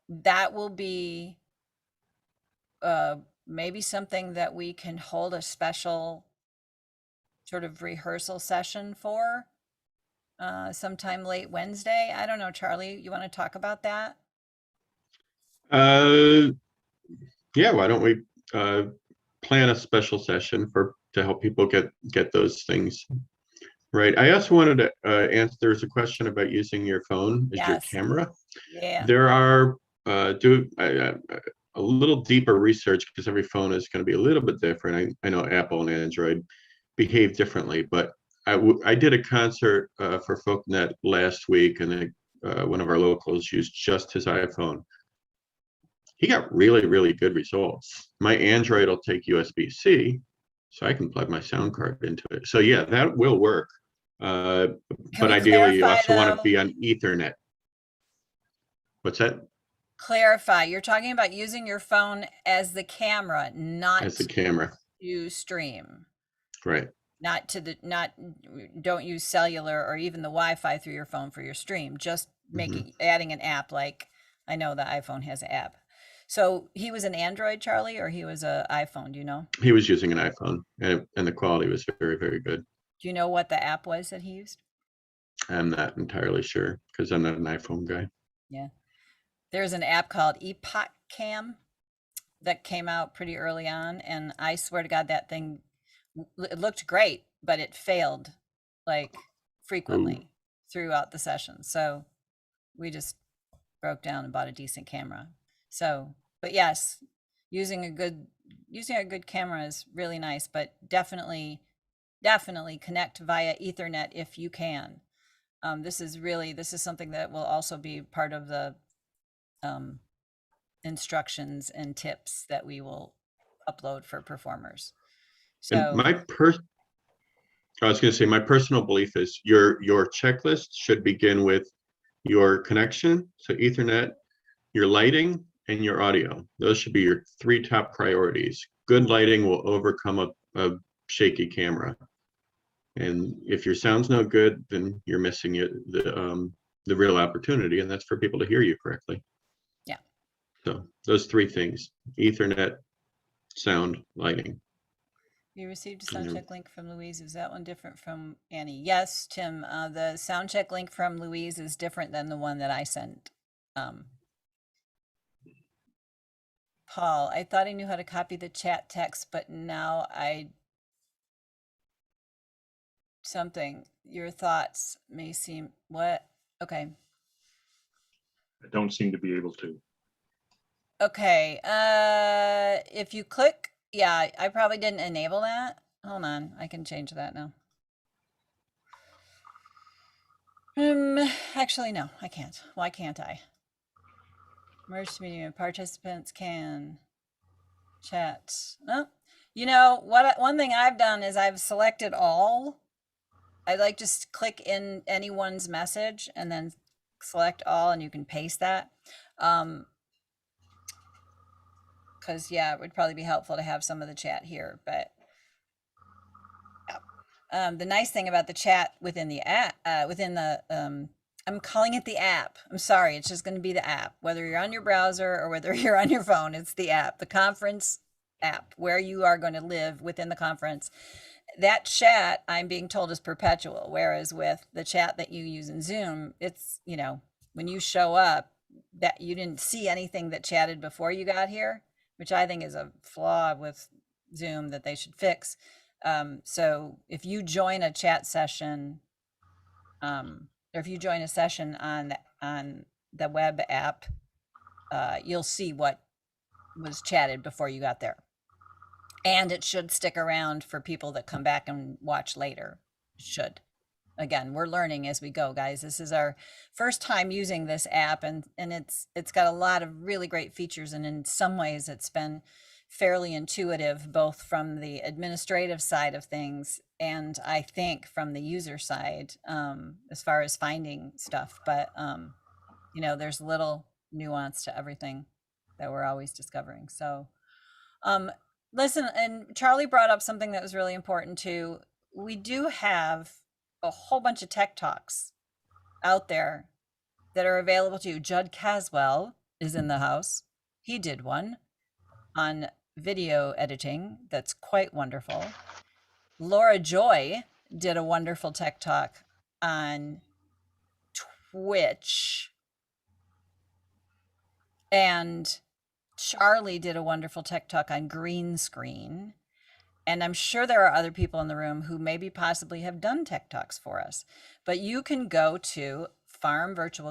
that will be maybe something that we can hold a special sort of rehearsal session for sometime late Wednesday. I don't know, Charlie, you want to talk about that? Yeah, why don't we plan a special session to help people get those things right. I also wanted to answer, there's a question about using your phone as your Yes. camera. Yeah. There are do a little deeper research, because every phone is going to be a little bit different. I know Apple and Android behave differently, but I did a concert for FolkNet last week, and one of our locals used just his iPhone. He got really, really good results. My Android will take USB-C, so I can plug my sound card into it. So yeah, that will work. But ideally, you also want to be on Ethernet. What's that? Clarify, you're talking about using your phone as the camera, not As the camera. to stream. Right. Don't use cellular or even the Wi-Fi through your phone for your stream. Just adding an app, like I know the iPhone has an app. So he was an Android, Charlie, or he was an iPhone? Do you know? He was using an iPhone, and the quality was very, very good. Do you know what the app was that he used? I'm not entirely sure, because I'm not an iPhone guy. Yeah. There's an app called Epoch Cam that came out pretty early on, and I swear to God, that thing, it looked great, but it failed like frequently throughout the session. So we just broke down and bought a decent camera. So, but yes, using a good camera is really nice, but definitely connect via Ethernet if you can. This is something that will also be part of the instructions and tips that we will upload for performers. So And I was going to say, my personal belief is your checklist should begin with your connection, so Ethernet, your lighting, and your audio. Those should be your 3 top priorities. Good lighting will overcome a shaky camera. And if your sound's no good, then you're missing the real opportunity, and that's for people to hear you correctly. Yeah. So those 3 things: Ethernet, sound, lighting. You received a sound check link from Louise. Is that one different from Annie? Yes, Tim. The sound check link from Louise is different than the one that I sent. Paul, I thought I knew how to copy the chat text, but now your thoughts may seem, what? Okay. I don't seem to be able to. Okay. If you click, yeah, I probably didn't enable that. Hold on. I can change that now. Actually, no, I can't. Why can't I? Merge meeting participants can chat. Oh, You know what? One thing I've done is I've selected all. I like just click in anyone's message and then select all, and you can paste that. Because yeah, it would probably be helpful to have some of the chat here. But the nice thing about the chat within the app, I'm calling it the app. I'm sorry, it's just going to be the app. Whether you're on your browser or whether you're on your phone, it's the app, the conference app, where you are going to live within the conference. That chat, I'm being told, is perpetual. Whereas with the chat that you use in Zoom, it's, you know, when you show up, that you didn't see anything that chatted before you got here, which I think is a flaw with Zoom that they should fix. So if you join a chat session, or if you join a session on the web app, you'll see what was chatted before you got there. And it should stick around for people that come back and watch later. It should. Again, we're learning as we go, guys. This is our first time using this app, and it's got a lot of really great features, and in some ways it's been fairly intuitive, both from the administrative side of things and I think from the user side, as far as finding stuff. But you know, there's little nuance to everything that we're always discovering. So listen, and Charlie brought up something that was really important too. We do have a whole bunch of tech talks out there that are available to you. Judd Caswell is in the house. He did one on video editing that's quite wonderful. Laura Joy did a wonderful tech talk on Twitch. And Charlie did a wonderful tech talk on green screen. And I'm sure there are other people in the room who maybe possibly have done tech talks for us. But you can go to you can go to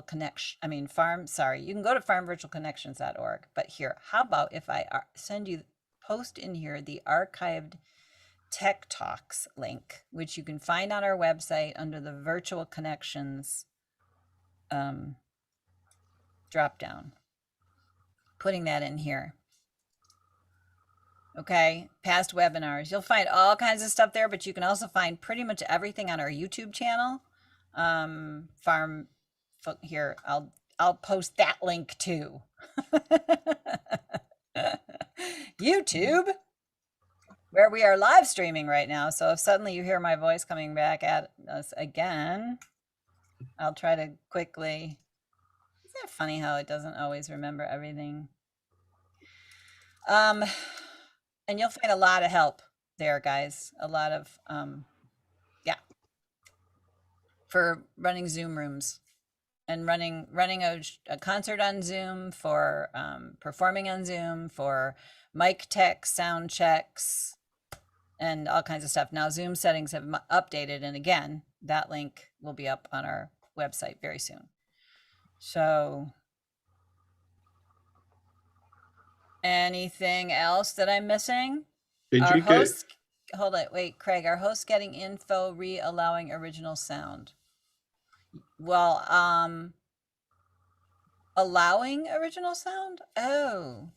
farmvirtualconnections.org. But here, how about if I post in here the archived tech talks link, which you can find on our website under the virtual connections drop down. Putting that in here. Okay, past webinars. You'll find all kinds of stuff there, but you can also find pretty much everything on our YouTube channel. Here, I'll post that link too. YouTube, where we are live streaming right now. So if suddenly you hear my voice coming back at us again, I'll try to quickly. Isn't it funny how it doesn't always remember everything? And you'll find a lot of help there, guys. A lot of, for running Zoom rooms and running a concert on Zoom, for performing on Zoom, for mic tech, sound checks, and all kinds of stuff. Now, Zoom settings have updated, and again, that link will be up on our website very soon. So, anything else that I'm missing? Our host, hold it, wait, Craig, our host getting info, allowing original sound. Well, allowing original sound? Oh.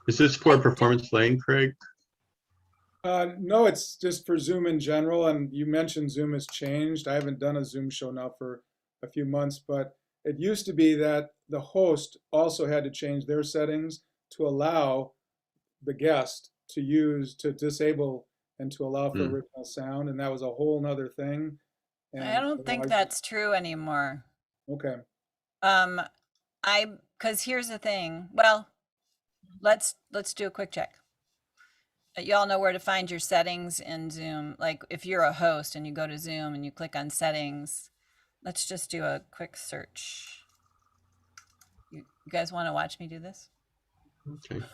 Is this for Performance Lane, Craig? No, it's just for Zoom in general. And you mentioned Zoom has changed. I haven't done a Zoom show now for a few months, but it used to be that the host also had to change their settings to allow the guest to disable and to allow for original sound. And that was a whole nother thing. And I don't think that's true anymore. Okay. Because here's the thing. Well, let's do a quick check. Y'all know where to find your settings in Zoom. Like if you're a host and you go to Zoom and you click on settings, let's just do a quick search. You guys want to watch me do this? Okay.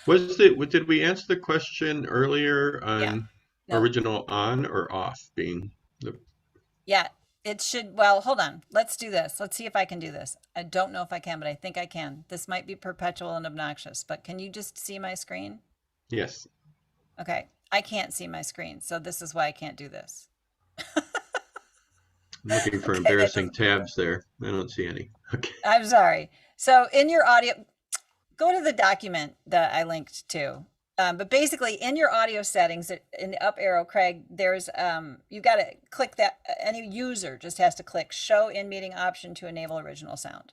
Did we answer the question earlier on original on or off being the? Yeah, it should. Well, hold on. Let's do this. Let's see if I can do this. I don't know if I can, but I think I can. This might be perpetual and obnoxious, but can you just see my screen? Yes. Okay. I can't see my screen, so this is why I can't do this. I'm looking for embarrassing tabs there. I don't see any. Okay. I'm sorry. So in your audio, go to the document that I linked to. But basically, in your audio settings, in the up arrow, Craig, there's you got to click that. Any user just has to click show in meeting option to enable original sound.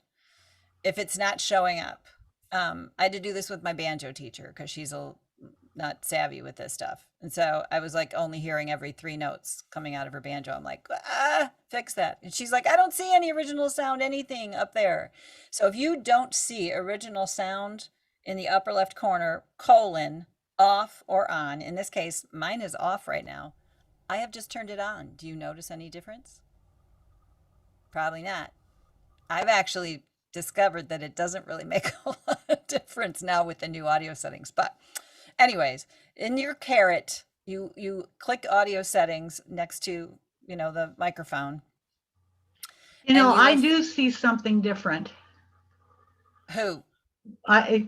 If it's not showing up, I had to do this with my banjo teacher because she's not savvy with this stuff, and so I was like only hearing every 3 notes coming out of her banjo. I'm like, fix that. And she's like, I don't see any original sound, anything up there. So if you don't see original sound in the upper left corner, off or on. In this case, mine is off right now. I have just turned it on. Do you notice any difference? Probably not. I've actually discovered that it doesn't really make a lot of difference now with the new audio settings. But anyways, in your caret, you click audio settings next to, the microphone. I do see something different. Who?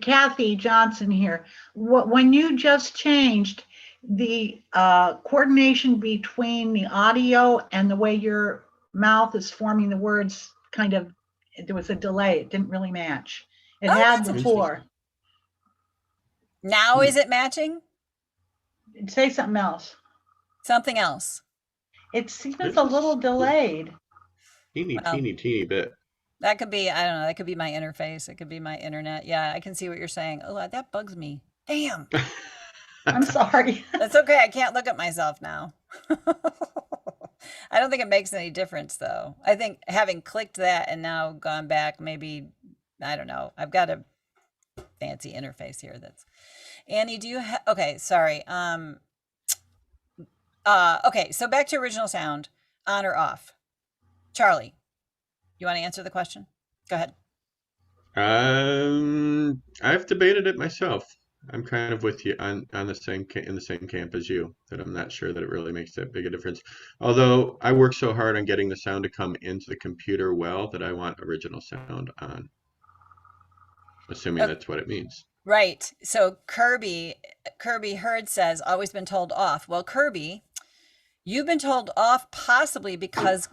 Kathy Johnson here. When you just changed the coordination between the audio and the way your mouth is forming the words, there was a delay. It didn't really match. It had before. Now is it matching? Say something else. Something else. It seems a little delayed. Teeny bit. That could be, I don't know, that could be my interface. It could be my internet. Yeah, I can see what you're saying. Oh, that bugs me. Damn. I'm sorry. That's okay. I can't look at myself now. I don't think it makes any difference, though. I think having clicked that and now gone back, maybe, I don't know. I've got a fancy interface here that's... Annie, do you have... Okay, sorry. Okay, so back to original sound. On or off? Charlie, you want to answer the question? Go ahead. I've debated it myself. I'm kind of with you in the same camp as you, that I'm not sure that it really makes that big a difference. Although I work so hard on getting the sound to come into the computer well that I want original sound on, assuming that's what it means. Right. So Kirby Hurd says, always been told off. Well, Kirby, you've been told off possibly because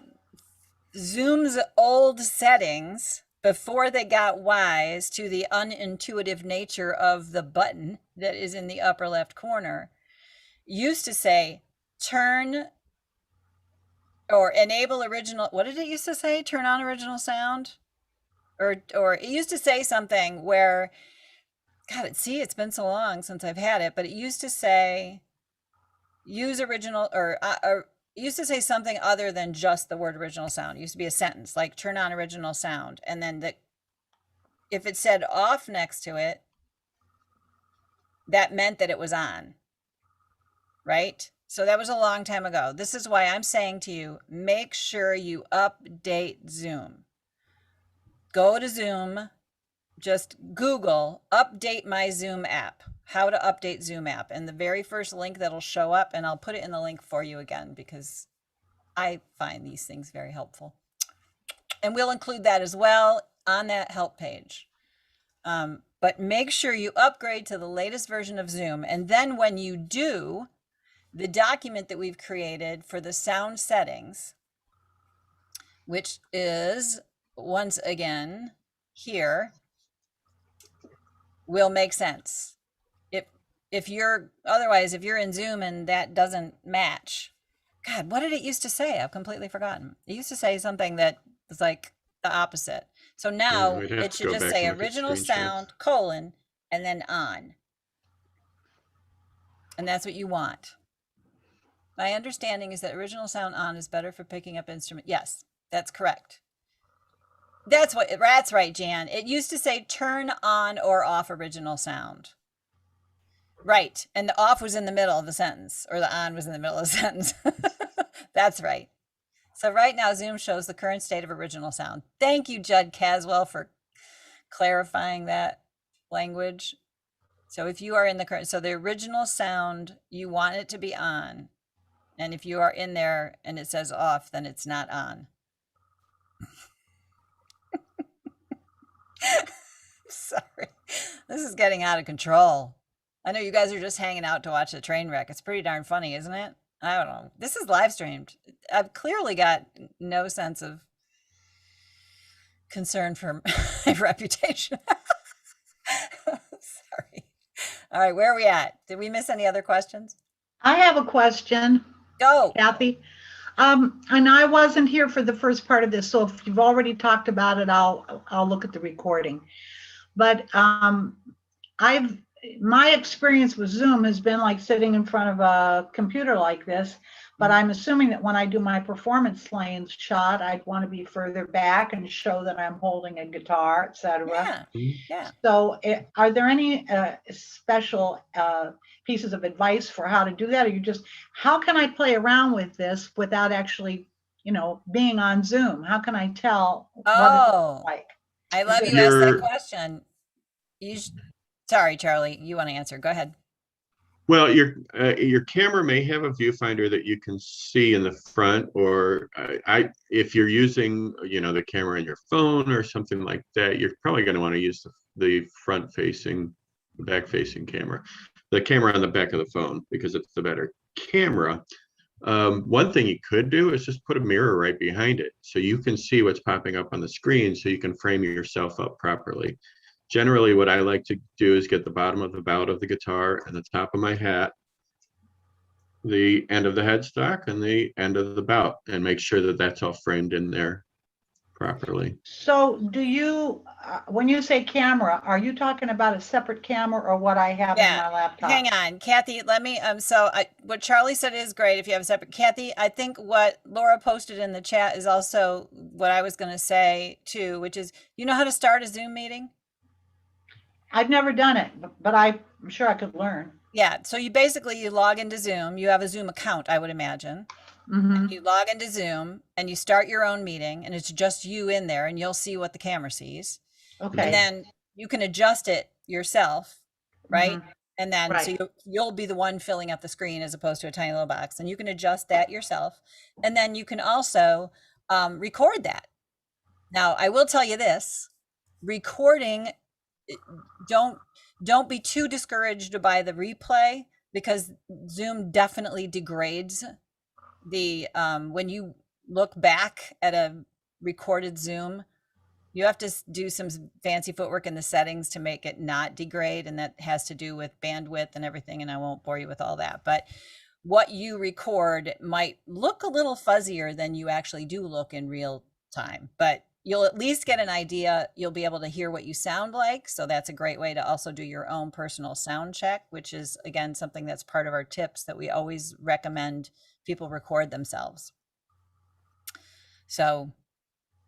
Zoom's old settings, before they got wise to the unintuitive nature of the button that is in the upper left corner, used to say turn or enable original. What did it used to say? Turn on original sound? Or it used to say something where, God, it's been so long since I've had it, but it used to say use original or it used to say something other than just the word original sound. It used to be a sentence like turn on original sound. And then if it said off next to it, that meant that it was on, right? So that was a long time ago. This is why I'm saying to you, make sure you update Zoom. Go to Zoom, just Google update my Zoom app. How to update Zoom app, and the very first link that'll show up, and I'll put it in the link for you again because I find these things very helpful, and we'll include that as well on that help page. But make sure you upgrade to the latest version of Zoom, and then when you do, the document that we've created for the sound settings, which is once again here, will make sense. If you're in Zoom and that doesn't match, God, what did it used to say? I've completely forgotten. It used to say something that was like the opposite. So now it should just say original sound, and then on. And that's what you want. My understanding is that original sound on is better for picking up instrument. Yes, that's correct. That's right, Jan. It used to say turn on or off original sound. Right. And the off was in the middle of the sentence, or the on was in the middle of the sentence. That's right. So right now, Zoom shows the current state of original sound. Thank you, Judd Caswell, for clarifying that language. So if you are in the original sound, you want it to be on. And if you are in there and it says off, then it's not on. Sorry. This is getting out of control. I know you guys are just hanging out to watch the train wreck. It's pretty darn funny, isn't it? I don't know. This is live streamed. I've clearly got no sense of concern for my reputation. All right, where are we at? Did we miss any other questions? I have a question, Go. Kathy. And I wasn't here for the first part of this, so if you've already talked about it, I'll look at the recording. But my experience with Zoom has been like sitting in front of a computer like this, but I'm assuming that when I do my performance lane shot, I'd want to be further back and show that I'm holding a guitar, etc. Yeah, yeah. So are there any special pieces of advice for how to do that? Or you just, how can I play around with this without actually, being on Zoom? How can I tell what it looks like? I love you asked that question. Sorry, Charlie, you want to answer? Go ahead. Well, your camera may have a viewfinder that you can see in the front, or if you're using the camera on your phone or something like that, you're probably going to want to use the back-facing camera, the camera on the back of the phone, because it's the better camera. One thing you could do is just put a mirror right behind it, so you can see what's popping up on the screen, so you can frame yourself up properly. Generally, what I like to do is get the bottom of the bout of the guitar and the top of my hat, the end of the headstock, and the end of the bout, and make sure that that's all framed in there properly. So do you, when you say camera, are you talking about a separate camera or what I have in my laptop? Hang on, Kathy, let me, what Charlie said is great if you have a separate. Kathy, I think what Laura posted in the chat is also what I was going to say too, which is, you know how to start a Zoom meeting? I've never done it, but I'm sure I could learn. Yeah, so you log into Zoom. You have a Zoom account, I would imagine. Mm-hmm. You log into Zoom and you start your own meeting, and it's just you in there, and you'll see what the camera sees. Okay. And then you can adjust it yourself, right? Mhm. And then Right. so you'll be the one filling up the screen as opposed to a tiny little box, and you can adjust that yourself. And then you can also record that. Now, I will tell you this: recording, don't be too discouraged by the replay, because Zoom definitely degrades the when you look back at a recorded Zoom. You have to do some fancy footwork in the settings to make it not degrade, and that has to do with bandwidth and everything, and I won't bore you with all that. But what you record might look a little fuzzier than you actually do look in real time, but you'll at least get an idea. You'll be able to hear what you sound like, so that's a great way to also do your own personal sound check, which is, again, something that's part of our tips that we always recommend people record themselves. So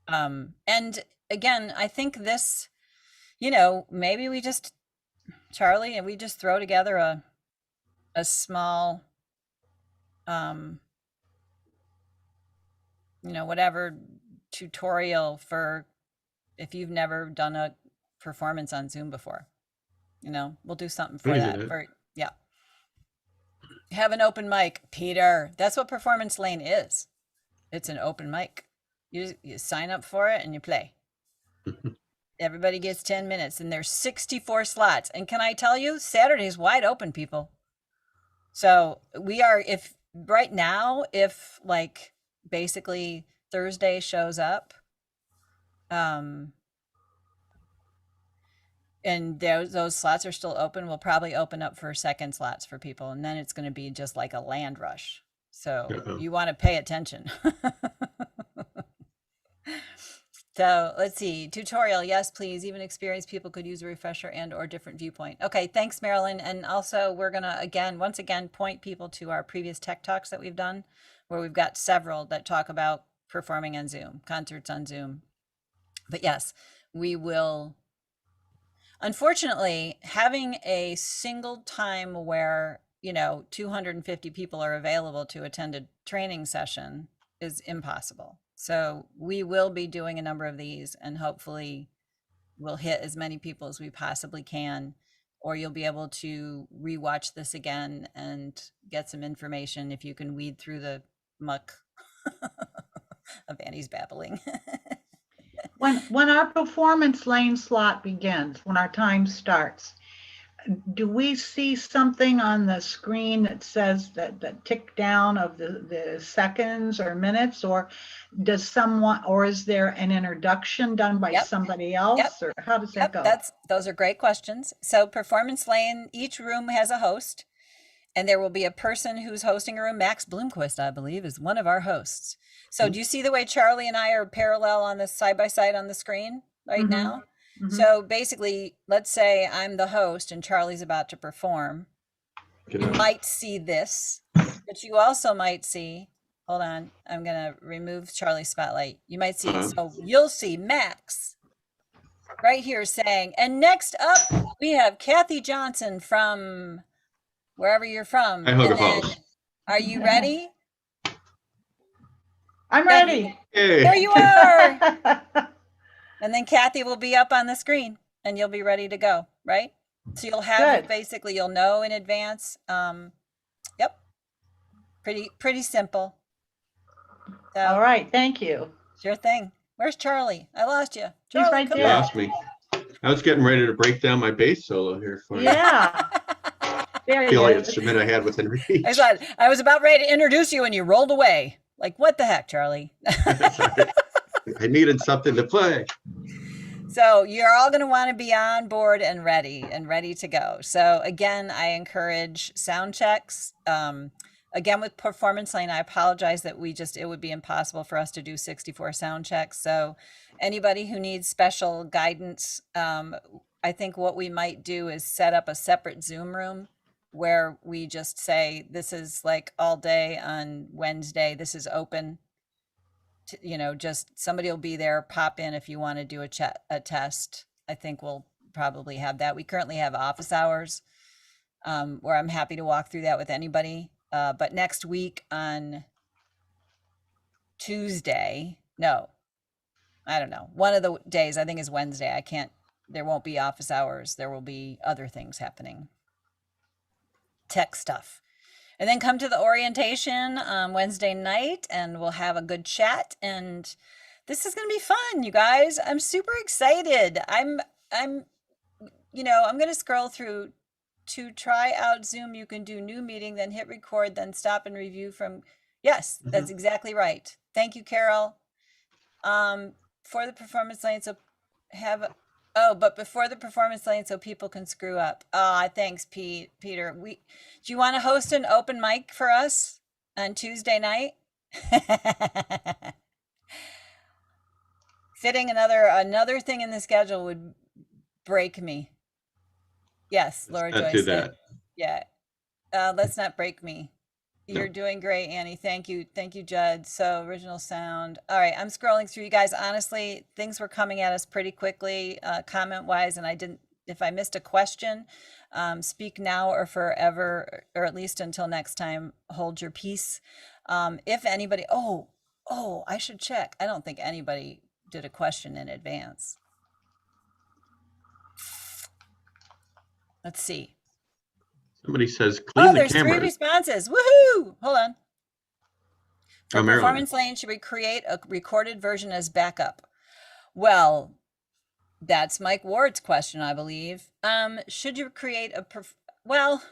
and again, I think this, maybe we just, Charlie, and we just throw together a small, whatever tutorial for if you've never done a performance on Zoom before. We'll do something for that. Yeah. Have an open mic, Peter. That's what Performance Lane is. It's an open mic. You sign up for it and you play. Everybody gets 10 minutes, and there's 64 slots. And can I tell you, Saturday's wide open, people. So if right now, if like basically Thursday shows up, and those slots are still open, we'll probably open up for second slots for people. And then it's going to be just like a land rush. So you want to pay attention. So let's see, tutorial, yes, please. Even experienced people could use a refresher and or different viewpoint. Okay, thanks, Marilyn. And also we're gonna, once again, point people to our previous tech talks that we've done, where we've got several that talk about performing on Zoom, concerts on Zoom. But yes, we will. Unfortunately, having a single time where, 250 people are available to attend a training session is impossible. So we will be doing a number of these, and hopefully we'll hit as many people as we possibly can, or you'll be able to rewatch this again and get some information if you can weed through the muck of Annie's babbling. When our performance lane slot begins, when our time starts, do we see something on the screen that says that tick down of the seconds or minutes, or does someone, or is there an introduction done by Yep. somebody else, or how does that go? Those are great questions. So Performance Lane, each room has a host, and there will be a person who's hosting a room. Max Bloomquist, I believe, is one of our hosts. So do you see the way Charlie and I are parallel on this side by side on the screen right now? So basically, let's say I'm the host and Charlie's about to perform. You might see this, but you also might see, hold on, I'm going to remove Charlie's spotlight. You might see, so you'll see Max right here saying, and next up, we have Kathy Johnson from wherever you're from. I hug a host. Are you ready? I'm ready. Hey. There you are. And then Kathy will be up on the screen and you'll be ready to go, right? So you'll have, basically, you'll know in advance. Yep. Pretty simple. So, all right, thank you. Sure thing. Where's Charlie? I lost you. He's right come there. You back. lost me. I was getting ready to break down my bass solo here for you. Yeah. There I he feel like is. it's the minute I had within reach. I was about ready to introduce you and you rolled away. Like, what the heck, Charlie? Sorry. I needed something to play. So you're all going to want to be on board and ready to go. So again, I encourage sound checks. Again, with Performance Lane, I apologize that it would be impossible for us to do 64 sound checks. So anybody who needs special guidance, I think what we might do is set up a separate Zoom room where we just say, this is like all day on Wednesday, this is open. Just somebody will be there, pop in if you want to do a test. I think we'll probably have that. We currently have office hours where I'm happy to walk through that with anybody. But next week on Tuesday, no, I don't know. One of the days, I think is Wednesday. There won't be office hours. There will be other things happening. Tech stuff. And then come to the orientation on Wednesday night and we'll have a good chat. And this is going to be fun, you guys. I'm super excited. I'm going to scroll through to try out Zoom. You can do new meeting, then hit record, then stop and review from. Yes, that's exactly right. Thank you, Carol. For the Performance Lane, but before the Performance Lane so people can screw up. Thanks, Peter. Do you want to host an open mic for us on Tuesday night? Fitting another thing in the schedule would break me. Yes, Laura Joyce. Do that. Yeah. Let's not break me. You're doing great, Annie. Thank you, Judd. So original sound. All right, I'm scrolling through, you guys. Honestly, things were coming at us pretty quickly, comment-wise, and if I missed a question, speak now or forever, or at least until next time, hold your peace. If anybody, I should check. I don't think anybody did a question in advance. Let's see. Somebody says, clean the there's camera. 3 responses. Woohoo! Hold on. For Marilyn. Performance Lane, should we create a recorded version as backup? Well, that's Mike Ward's question, I believe. Should you create well,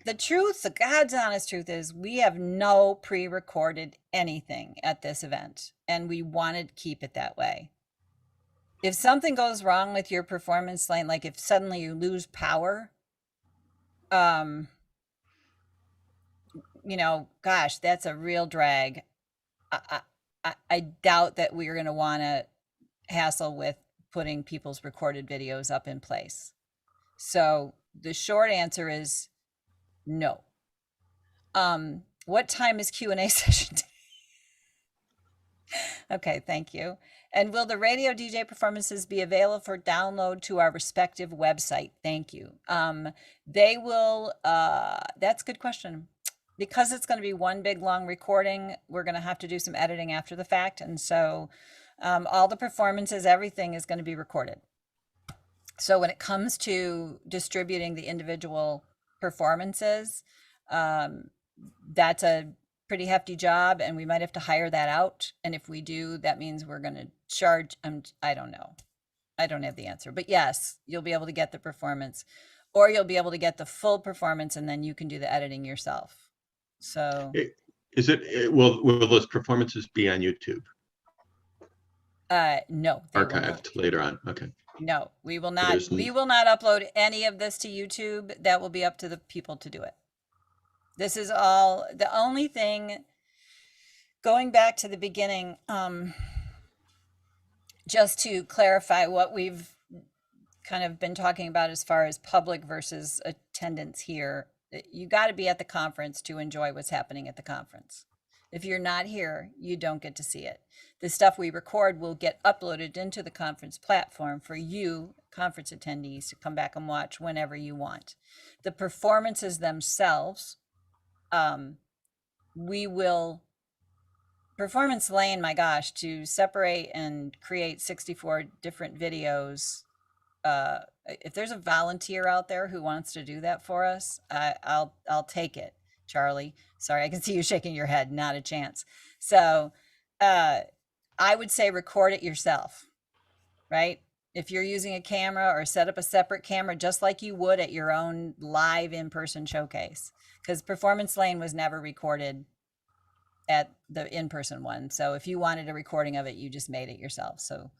the God's honest truth is we have no pre-recorded anything at this event, and we wanted to keep it that way. If something goes wrong with your Performance Lane, like if suddenly you lose power, gosh, that's a real drag. I doubt that we're going to want to hassle with putting people's recorded videos up in place. So the short answer is no. What time is Q&A session? Okay, thank you. And will the radio DJ performances be available for download to our respective website? Thank you. They will, that's a good question. Because it's going to be one big long recording, we're going to have to do some editing after the fact. And so all the performances, everything is going to be recorded. So when it comes to distributing the individual performances, that's a pretty hefty job, and we might have to hire that out. And if we do, that means we're going to charge, I don't know. I don't have the answer, but yes, you'll be able to get the performance, or you'll be able to get the full performance and then you can do the editing yourself. So, Will those performances be on YouTube no, they will not. archived later on? Okay. No, we will not. there's n- We will not upload any of this to YouTube. That will be up to the people to do it. This is all the only thing. Going back to the beginning, just to clarify what we've kind of been talking about as far as public versus attendance here. You got to be at the conference to enjoy what's happening at the conference. If you're not here, you don't get to see it. The stuff we record will get uploaded into the conference platform for you, conference attendees, to come back and watch whenever you want. The performances themselves, we will Performance Lane, my gosh, to separate and create 64 different videos. If there's a volunteer out there who wants to do that for us, I'll take it, Charlie. Sorry, I can see you shaking your head. Not a chance. So I would say record it yourself, right? If you're using a camera, or set up a separate camera, just like you would at your own live in-person showcase, because Performance Lane was never recorded at the in-person one. So if you wanted a recording of it, you just made it yourself. So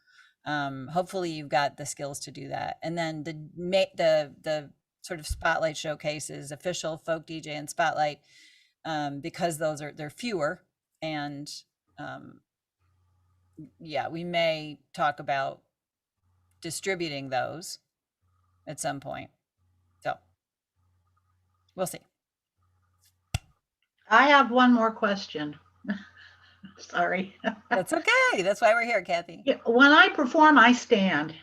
hopefully you've got the skills to do that. And then the sort of spotlight showcases, official, folk DJ, and spotlight, because they're fewer. And yeah, we may talk about distributing those at some point. So we'll see. I have one more question. Sorry. That's okay. That's why we're here, Kathy. Yeah, when I perform, I stand.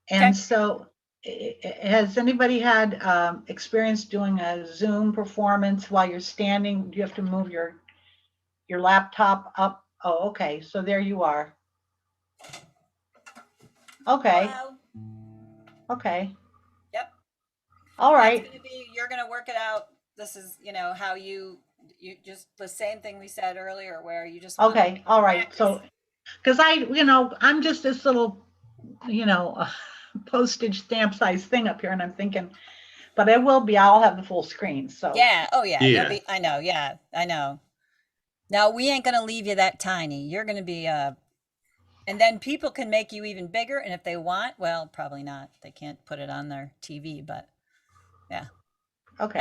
And Okay. so has anybody had experience doing a Zoom performance while you're standing? Do you have to move your laptop up? Oh, okay. So there you are. Okay. Hello. Okay. Yep. All right. It's gonna be, you're gonna work it out. This is, how you just the same thing we said earlier, where you just wanna Okay. All right. practice. So, because I'm just this little, postage stamp size thing up here, and I'm thinking, but I'll have the full screen. So Yeah. Oh yeah. Yeah. I know. Yeah, I know. Now we ain't gonna leave you that tiny. You're gonna be and then people can make you even bigger, and if they want, well, probably not. They can't put it on their TV, but yeah. okay.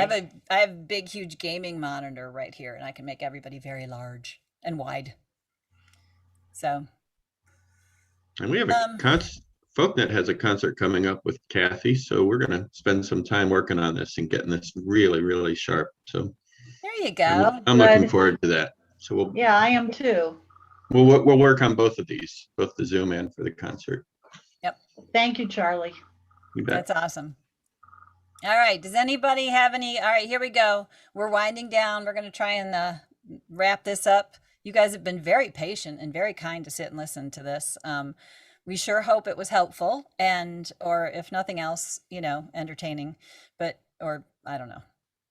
I have a big, huge gaming monitor right here, and I can make everybody very large and wide. So And we have a FolkNet has a concert coming up with Kathy, so we're going to spend some time working on this and getting this really, really sharp. So there you go. I'm looking Good. forward to that. So Yeah, I am too. we'll work on both of these, both the Zoom and for the concert. Thank you, Charlie. You bet. That's awesome. All right. Does anybody have any? All right, here we go. We're winding down. We're going to try and wrap this up. You guys have been very patient and very kind to sit and listen to this. We sure hope it was helpful, or if nothing else, entertaining, or I don't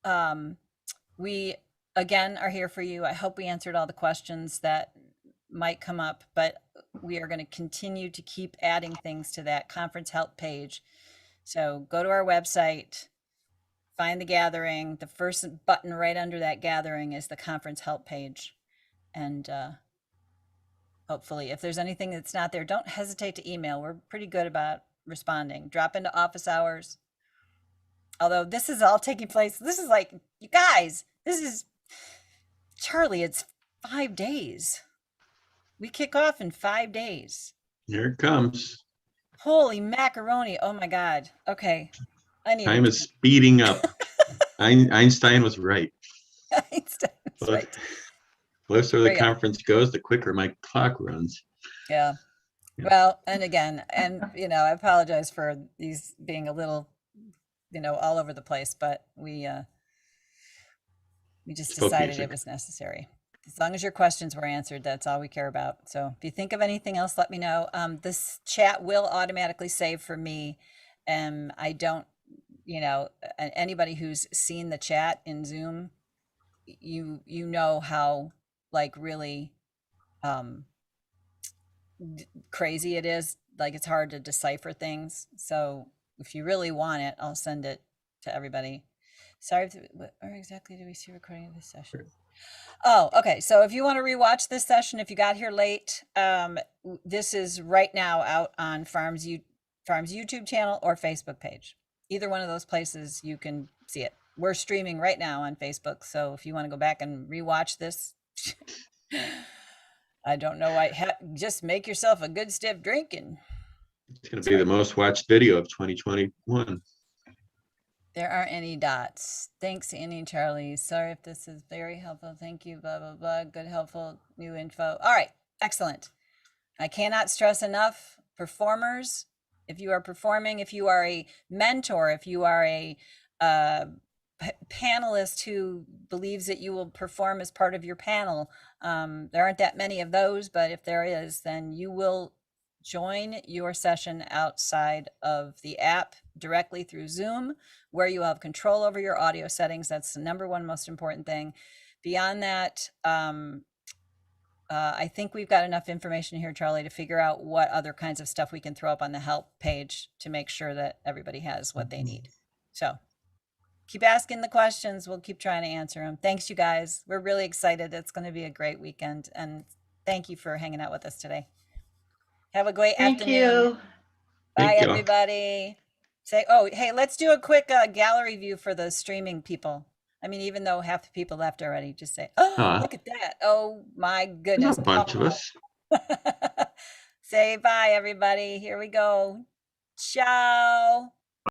know. We again are here for you. I hope we answered all the questions that might come up, but we are going to continue to keep adding things to that conference help page. So go to our website, find the gathering. The first button right under that gathering is the conference help page. And hopefully, if there's anything that's not there, don't hesitate to email. We're pretty good about responding. Drop into office hours. Although this is all taking place, this is like, you guys, this is, Charlie, it's 5 days. We kick off in 5 days. Here it comes. Holy macaroni. Oh my God. Okay. Time is speeding up. Einstein was right. Einstein was right. The closer the There you go. conference goes, the quicker my clock runs. Yeah. Yeah. Well, and again, I apologize for these being a little, all over the place, but we just It's folk decided music. it was necessary. As long as your questions were answered, that's all we care about. So if you think of anything else, let me know. This chat will automatically save for me. I don't, anybody who's seen the chat in Zoom, you know how really crazy it is like it's hard to decipher things. So if you really want it, I'll send it to everybody. Sorry, where exactly do we see recording of this session? Oh, okay. So if you want to rewatch this session, if you got here late, this is right now out on Farms YouTube channel or Facebook page. Either one of those places you can see it. We're streaming right now on Facebook. So if you want to go back and rewatch this, I don't know why, just make yourself a good stiff drink and It's going to be the most watched video of 2021. there aren't any dots. Thanks, Annie and Charlie. Sorry if this is very helpful. Thank you, blah, blah, blah. Good, helpful, new info. All right, excellent. I cannot stress enough, performers, if you are performing, if you are a mentor, if you are a panelist who believes that you will perform as part of your panel, there aren't that many of those, but if there is, then you will join your session outside of the app directly through Zoom, where you have control over your audio settings. That's the number one most important thing. Beyond that, I think we've got enough information here, Charlie, to figure out what other kinds of stuff we can throw up on the help page to make sure that everybody has what they need. So keep asking the questions. We'll keep trying to answer them. Thanks, you guys. We're really excited. It's going to be a great weekend. And thank you for hanging out with us today. Have a great Thank afternoon. you. Bye, Thank you. everybody. Oh, hey, let's do a quick gallery view for the streaming people. I mean, even though half the people left already, just say, oh, look at that. Oh, my There's goodness. a bunch of us. Say bye, everybody. Here we go. Ciao.